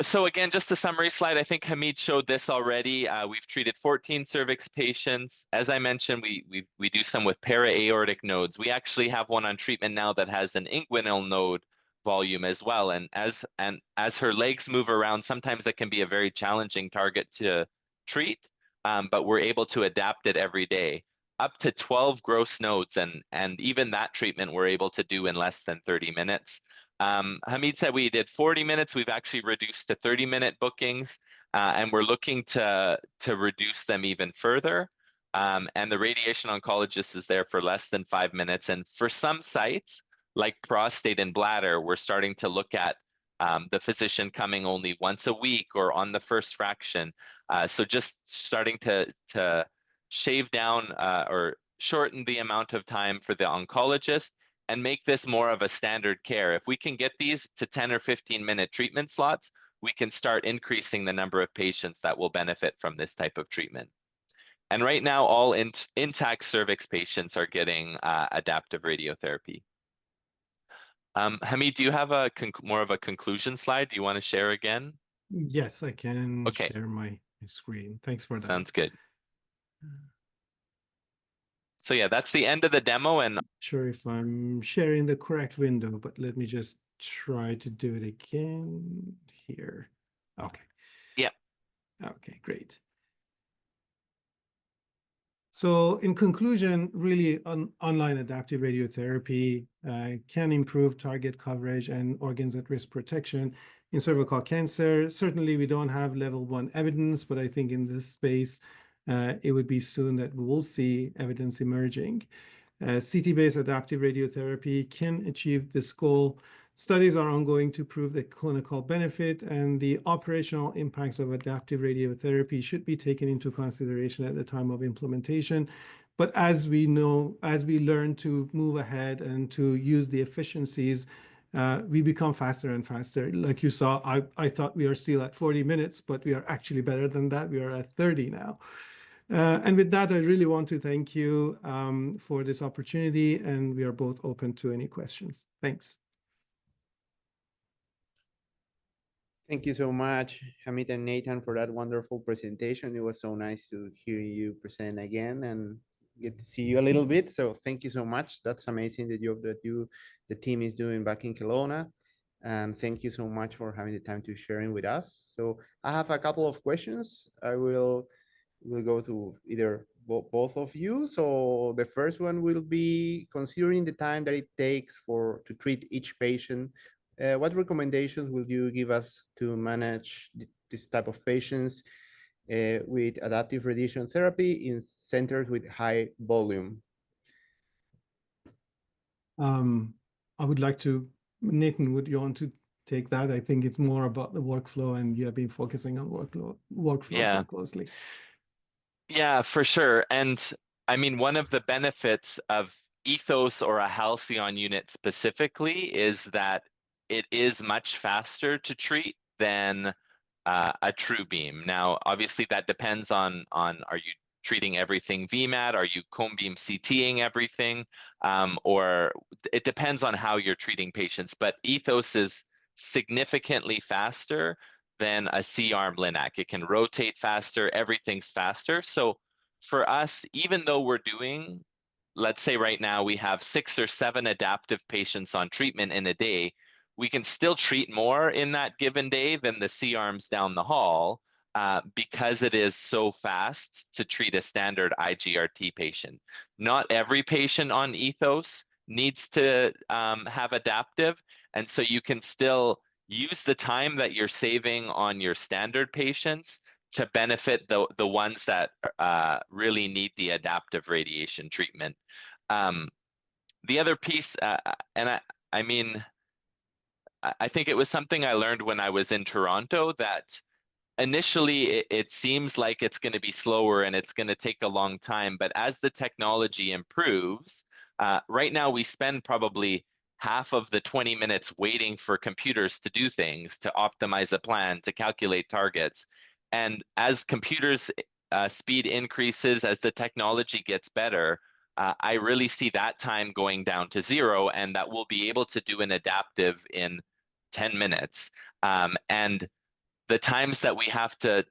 So again, just a summary slide. I think Hamid showed this already. We've treated 14 cervix patients. As I mentioned, we do some with para-aortic nodes. We actually have one on treatment now that has an inguinal node volume as well. And as her legs move around, sometimes it can be a very challenging target to treat, but we're able to adapt it every day. Up to 12 gross nodes, and even that treatment we're able to do in less than 30 minutes. Hamid said we did 40 minutes. We've actually reduced to 30-minute bookings, and we're looking to reduce them even further. And the radiation oncologist is there for less than 5 minutes. And for some sites, like prostate and bladder, we're starting to look at the physician coming only once a week or on the first fraction. So just starting to shave down or shorten the amount of time for the oncologist and make this more of a standard care. If we can get these to 10 or 15-minute treatment slots, we can start increasing the number of patients that will benefit from this type of treatment. And right now, all intact cervix patients are getting adaptive radiotherapy. Hamid, do you have a more of a conclusion slide? Do you want to share again? Yes, I can Okay. share my screen. Thanks for that. Sounds good. So yeah, that's the end of the demo. And Sure if I'm sharing the correct window, but let me just try to do it again here. Okay. yeah, Okay, great. So in conclusion, really online adaptive radiotherapy can improve target coverage and organs at risk protection in cervical cancer. Certainly we don't have level 1 evidence, but I think in this space, it would be soon that we will see evidence emerging. CT-based adaptive radiotherapy can achieve this goal. Studies are ongoing to prove the clinical benefit, and the operational impacts of adaptive radiotherapy should be taken into consideration at the time of implementation. But as we know, as we learn to move ahead and to use the efficiencies, we become faster and faster. Like you saw, I thought we are still at 40 minutes, but we are actually better than that. We are at 30 now. And with that, I really want to thank you for this opportunity, and we are both open to any questions. Thanks. Thank you so much, Hamid and Nathan, for that wonderful presentation. It was so nice to hear you present again and get to see you a little bit. So thank you so much. That's amazing, the job that the team is doing back in Kelowna. And thank you so much for having the time to sharing with us. So I have a couple of questions. We'll go to either both of you. So the first one will be, considering the time that it takes to treat each patient, what recommendations will you give us to manage this type of patients with adaptive radiation therapy in centers with high volume? I would like to, Nathan, would you want to take that? I think it's more about the workflow, and you have been focusing on workflow so closely. Yeah, for sure. And I mean, one of the benefits of Ethos or a Halcyon unit specifically is that it is much faster to treat than a true beam. Now, obviously that depends on are you treating everything VMAT? Are you cone beam CTing everything? Or it depends on how you're treating patients, but Ethos is significantly faster than a C-arm Linac. It can rotate faster, everything's faster. So for us, even though we're doing let's say right now we have 6 or 7 adaptive patients on treatment in a day, we can still treat more in that given day than the C-arms down the hall because it is so fast to treat a standard IGRT patient. Not every patient on ethos needs to have adaptive, and so you can still use the time that you're saving on your standard patients to benefit the ones that really need the adaptive radiation treatment. The other piece, and I mean, I think it was something I learned when I was in Toronto, that initially it seems like it's going to be slower and it's going to take a long time, but as the technology improves, right now we spend probably half of the 20 minutes waiting for computers to do things, to optimize a plan, to calculate targets. And as computers speed increases, as the technology gets better, I really see that time going down to 0, and that we'll be able to do an adaptive in 10 minutes. And the times that we have to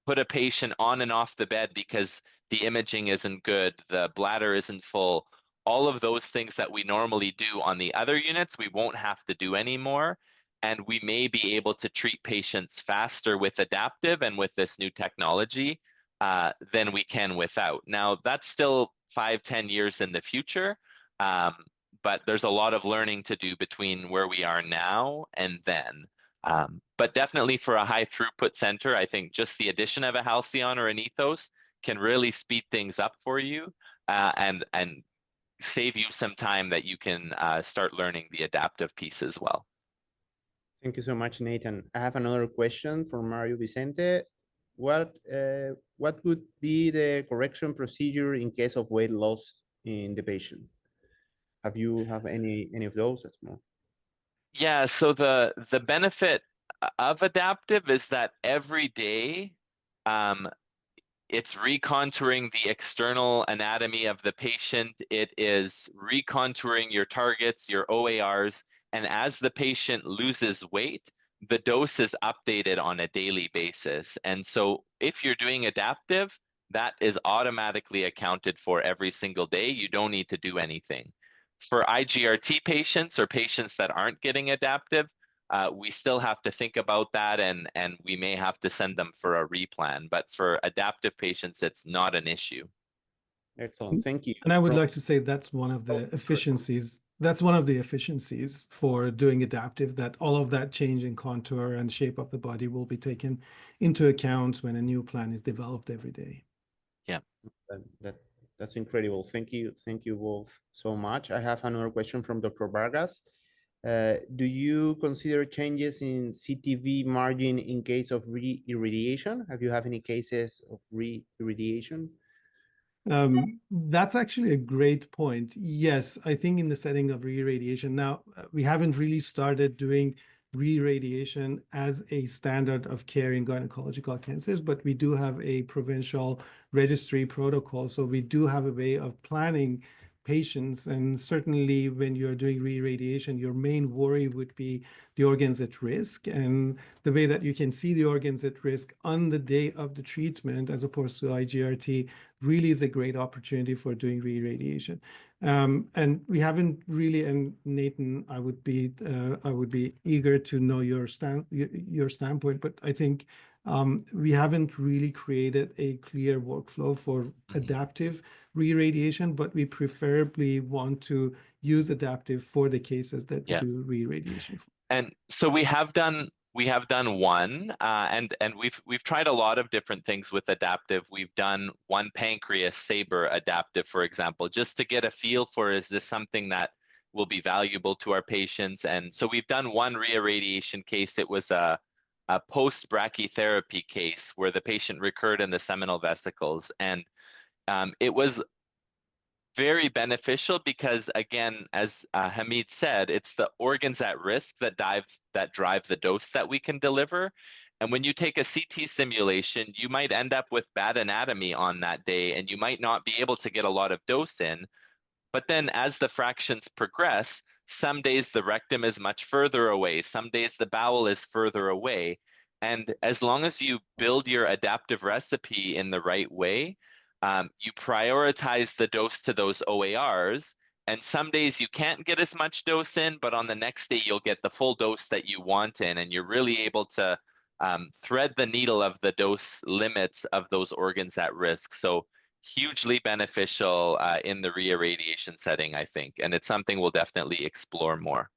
put a patient on and off the bed because the imaging isn't good, the bladder isn't full, all of those things that we normally do on the other units, we won't have to do anymore. And we may be able to treat patients faster with adaptive and with this new technology than we can without. Now, that's still 5-10 years in the future, but there's a lot of learning to do between where we are now and then. But definitely for a high throughput center, I think just the addition of a Halcyon or an Ethos can really speed things up for you and save you some time that you can start learning the adaptive piece as well. Thank you so much, Nathan. I have another question from Mario Vicente. What would be the correction procedure in case of weight loss in the patient? Have you have any of those? That's more. Yeah, so the benefit of adaptive is that every day it's recontouring the external anatomy of the patient. It is recontouring your targets, your OARs, and as the patient loses weight, the dose is updated on a daily basis. And so if you're doing adaptive, that is automatically accounted for every single day. You don't need to do anything. For IGRT patients or patients that aren't getting adaptive, we still have to think about that, and we may have to send them for a replan. But for adaptive patients, it's not an issue. Excellent, thank you. And I would like to say that's one of the efficiencies. That's one of the efficiencies for doing adaptive, that all of that change in contour and shape of the body will be taken into account when a new plan is developed every day. Yeah. That's incredible. Thank you both so much. I have another question from Dr. Vargas. Do you consider changes in CTV margin in case of re-irradiation? Have you have any cases of re-irradiation? That's actually a great point. Yes, I think in the setting of re-irradiation, now we haven't really started doing re-irradiation as a standard of care in gynecological cancers, but we do have a provincial registry protocol. So we do have a way of planning patients. And certainly when you're doing re-irradiation, your main worry would be the organs at risk. And the way that you can see the organs at risk on the day of the treatment, as opposed to IGRT, really is a great opportunity for doing re-irradiation. And we haven't really, and Nathan, I would be eager to know your standpoint, but I think we haven't really created a clear workflow for adaptive re-irradiation, but we preferably want to use adaptive for the cases that we do re-irradiation for. And so we have done one, and we've tried a lot of different things with adaptive. We've done one pancreas saber adaptive, for example, just to get a feel for, is this something that will be valuable to our patients? And so we've done one re-irradiation case. It was a post-brachytherapy case where the patient recurred in the seminal vesicles, and it was very beneficial because, again, as Hamid said, it's the organs at risk that drive the dose that we can deliver. And when you take a CT simulation, you might end up with bad anatomy on that day, and you might not be able to get a lot of dose in. But then as the fractions progress, some days the rectum is much further away, some days the bowel is further away. And as long as you build your adaptive recipe in the right way, You prioritize the dose to those OARs, and some days you can't get as much dose in, but on the next day you'll get the full dose that you want in, and you're really able to thread the needle of the dose limits of those organs at risk. So hugely beneficial in the reirradiation setting, I think, and it's something we'll definitely explore more.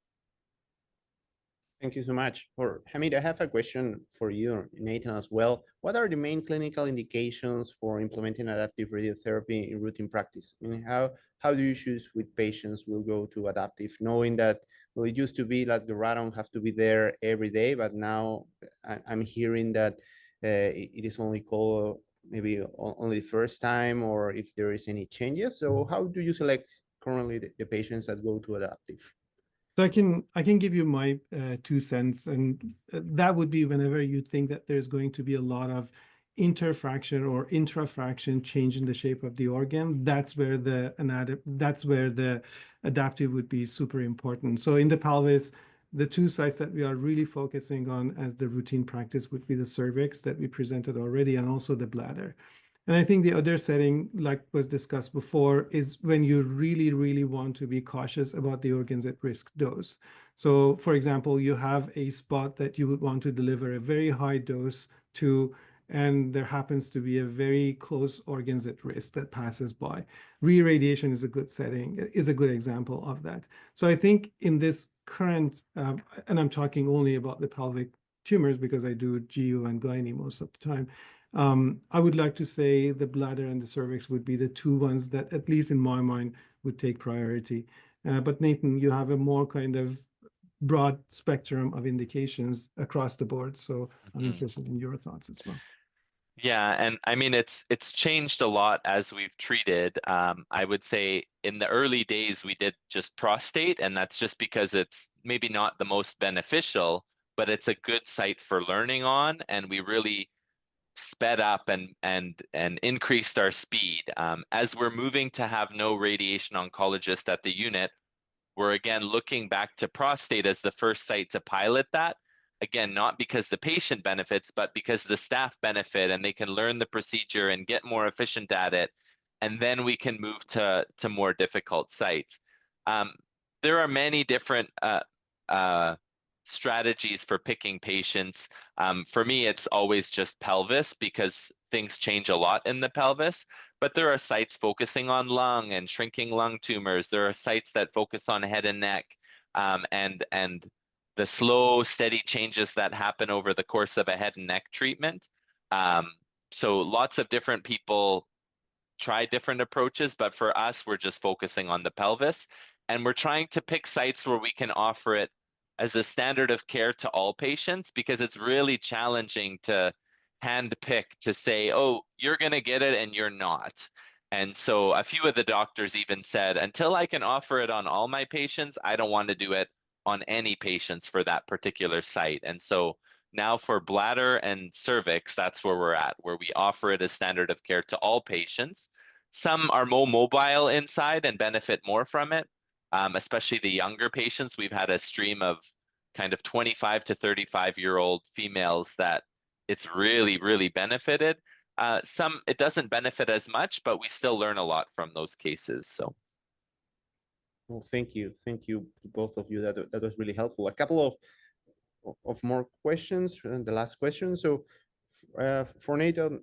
Thank you so much. For Hamid, I have a question for you, Nathan, as well. What are the main clinical indications for implementing adaptive radiotherapy in routine practice? I mean, how do you choose which patients will go to adaptive, knowing that, well, it used to be like the radon have to be there every day, but now I'm hearing that it is only called maybe only the first time, or if there is any changes. So how do you select currently the patients that go to adaptive? So I can give you my 2 cents, and that would be whenever you think that there's going to be a lot of interfraction or intrafraction change in the shape of the organ. That's where the adaptive would be super important. So in the pelvis, the 2 sites that we are really focusing on as the routine practice would be the cervix that we presented already, and also the bladder. And I think the other setting, like was discussed before, is when you really, really want to be cautious about the organs at risk dose. So for example, you have a spot that you would want to deliver a very high dose to, and there happens to be a very close organs at risk that passes by. Re-irradiation is a good setting, is a good example of that. So I think in this current, and I'm talking only about the pelvic tumors because I do GU and gynae most of the time. I would like to say the bladder and the cervix would be the 2 ones that, at least in my mind, would take priority. But Nathan, you have a more kind of broad spectrum of indications across the board. So I'm interested in your thoughts as well. Yeah, and I mean it's changed a lot as we've treated. I would say in the early days we did just prostate, and that's just because it's maybe not the most beneficial, but it's a good site for learning on, and we really sped up and increased our speed. As we're moving to have no radiation oncologist at the unit, we're again looking back to prostate as the first site to pilot that. Again, not because the patient benefits, but because the staff benefit and they can learn the procedure and get more efficient at it. And then we can move to more difficult sites. There are many different strategies for picking patients. For me, it's always just pelvis because things change a lot in the pelvis, but there are sites focusing on lung and shrinking lung tumors. There are sites that focus on head and neck, and the slow, steady changes that happen over the course of a head and neck treatment. So lots of different people try different approaches, but for us, we're just focusing on the pelvis, and we're trying to pick sites where we can offer it as a standard of care to all patients, because it's really challenging to hand pick to say, oh, you're going to get it and you're not. And so a few of the doctors even said, until I can offer it on all my patients, I don't want to do it on any patients for that particular site. And so now for bladder and cervix, that's where we're at, where we offer it as standard of care to all patients. Some are more mobile inside and benefit more from it. Especially the younger patients. We've had a stream of kind of 25 to 35-year-old females that it's really, really benefited. Some it doesn't benefit as much, but we still learn a lot from those cases. So, well, thank you to both of you. That was really helpful. A couple of more questions, and the last question. So, for Nathan,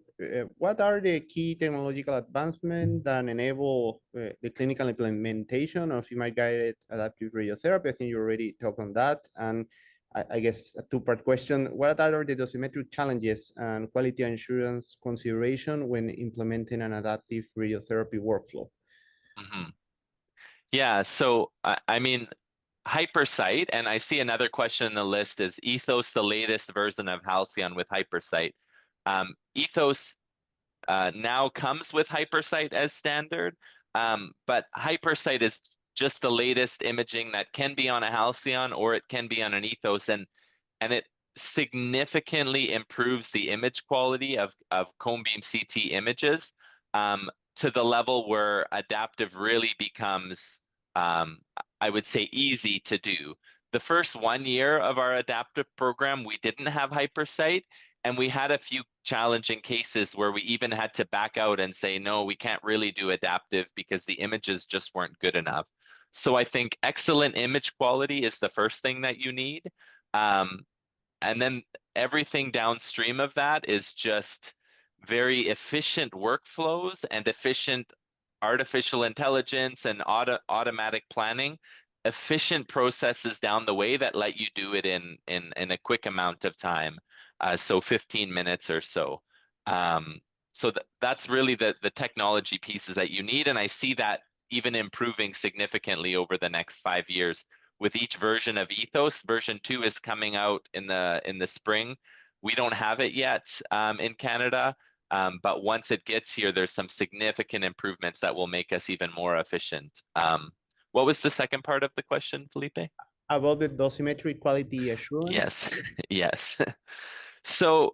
what are the key technological advancements that enable the clinical implementation of image-guided adaptive radiotherapy? I think you already talked on that. And I guess a 2-part question: what are the dosimetric challenges and quality assurance consideration when implementing an adaptive radiotherapy workflow? Yeah, so I mean, Hypersite, and I see another question in the list, is Ethos the latest version of Halcyon with Hypersite? Ethos now comes with Hypersite as standard, but Hypersite is just the latest imaging that can be on a Halcyon or it can be on an Ethos, and it significantly improves the image quality of cone beam CT images to the level where adaptive really becomes, I would say, easy to do. The first 1 year of our adaptive program, we didn't have Hypersite, And we had a few challenging cases where we even had to back out and say, no, we can't really do adaptive because the images just weren't good enough. So I think excellent image quality is the first thing that you need. And then everything downstream of that is just very efficient workflows and efficient artificial intelligence and automatic planning, efficient processes down the way that let you do it in a quick amount of time. So 15 minutes or so. So that's really the technology pieces that you need. And I see that even improving significantly over the next 5 years with each version of Ethos. Version 2 is coming out in the spring. We don't have it yet in Canada, but once it gets here, there's some significant improvements that will make us even more efficient. What was the second part of the question, Felipe? About the dosimetry quality assurance? Yes, yes. So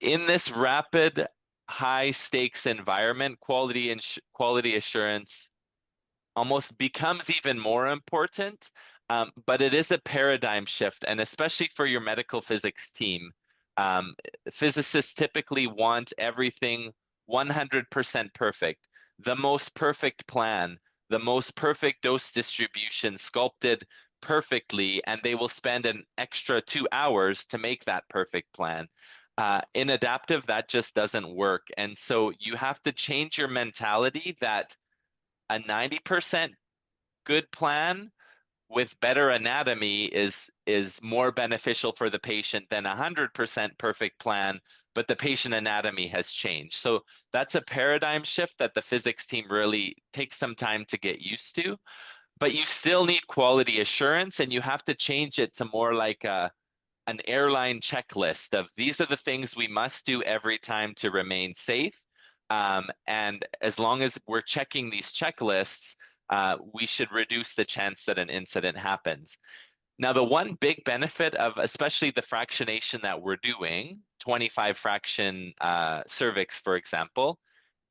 in this rapid, high stakes environment, quality assurance almost becomes even more important, but it is a paradigm shift, and especially for your medical physics team. Physicists typically want everything 100% perfect, the most perfect plan, the most perfect dose distribution sculpted perfectly, and they will spend an extra 2 hours to make that perfect plan. In adaptive, that just doesn't work. And so you have to change your mentality that a 90% good plan with better anatomy is more beneficial for the patient than 100% perfect plan, but the patient anatomy has changed. So that's a paradigm shift that the physics team really takes some time to get used to. But you still need quality assurance, and you have to change it to more like an airline checklist of these are the things we must do every time to remain safe. And as long as we're checking these checklists, we should reduce the chance that an incident happens. Now, the one big benefit of especially the fractionation that we're doing, 25 fraction cervix, for example,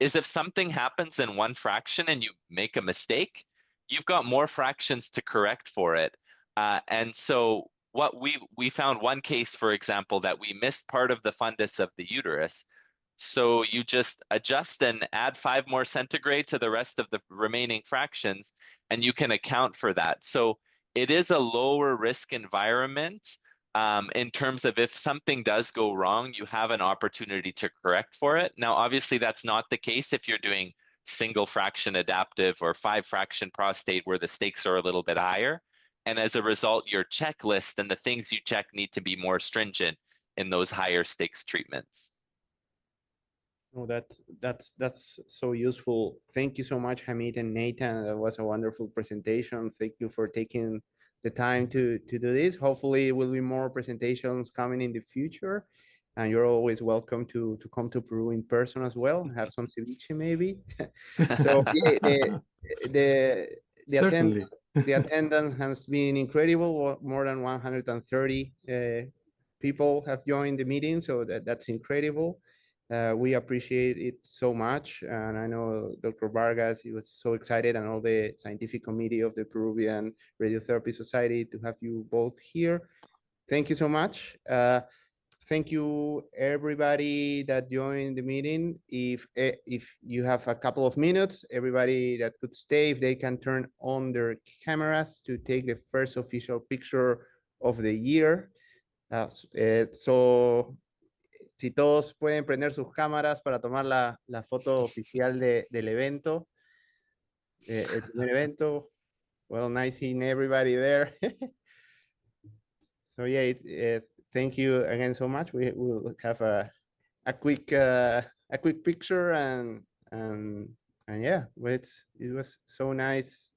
is if something happens in one fraction and you make a mistake, you've got more fractions to correct for it. And so what we found one case, for example, that we missed part of the fundus of the uterus. So you just adjust and add 5 more centigrade to the rest of the remaining fractions, and you can account for that. So it is a lower risk environment in terms of if something does go wrong, you have an opportunity to correct for it. Now, obviously, that's not the case if you're doing single fraction adaptive or 5 fraction prostate where the stakes are a little bit higher. And as a result, your checklist and the things you check need to be more stringent in those higher stakes treatments. Oh, that's so useful. Thank you so much, Hamid and Nathan. That was a wonderful presentation. Thank you for taking the time to do this. Hopefully, there will be more presentations coming in the future. And you're always welcome to come to Peru in person as well. Have some ceviche maybe. So yeah, Certainly. the attendance has been incredible. More than 130 people have joined the meeting, so that's incredible. We appreciate it so much. And I know Dr. Vargas, he was so excited, and all the scientific committee of the Peruvian Radiotherapy Society to have you both here. Thank you so much. Thank you, everybody that joined the meeting. If you have a couple of minutes, everybody that could stay, if they can turn on their cameras to take the first official picture of the year. So, si todos pueden prender sus cámaras para tomar la foto oficial del evento, el primer evento. Well, nice seeing everybody there. So yeah, thank you again so much. We will have a quick picture, and yeah, it was so nice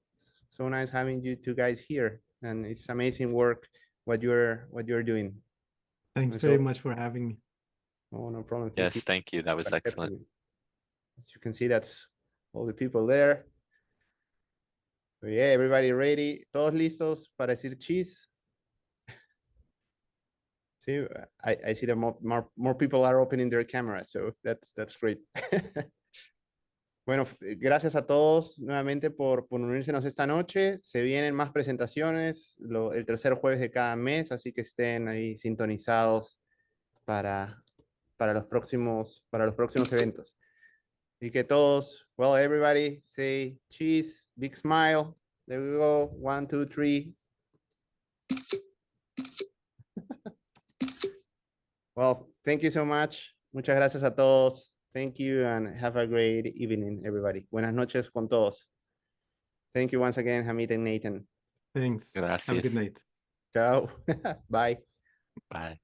having you two guys here, and it's amazing work what you're doing. Thanks very much for having me. Oh, no problem. Yes, thank you. That was excellent. As you can see, that's all the people there. So yeah, everybody ready? Todos listos para decir cheese? See, I see that more people are opening their cameras, so that's great. Bueno, gracias a todos nuevamente por unírsenos esta noche. Se vienen más presentaciones el tercer jueves de cada mes, así que estén ahí sintonizados para los próximos eventos. Y que todos, well, everybody say cheese, big smile. There we go. 1, 2, 3. Well, thank you so much. Muchas gracias a todos. Thank you and have a great evening, everybody. Buenas noches con todos. Thank you once again, Hamid and Nathan. Thanks. Have a good Gracias. night. Ciao. Bye. Bye.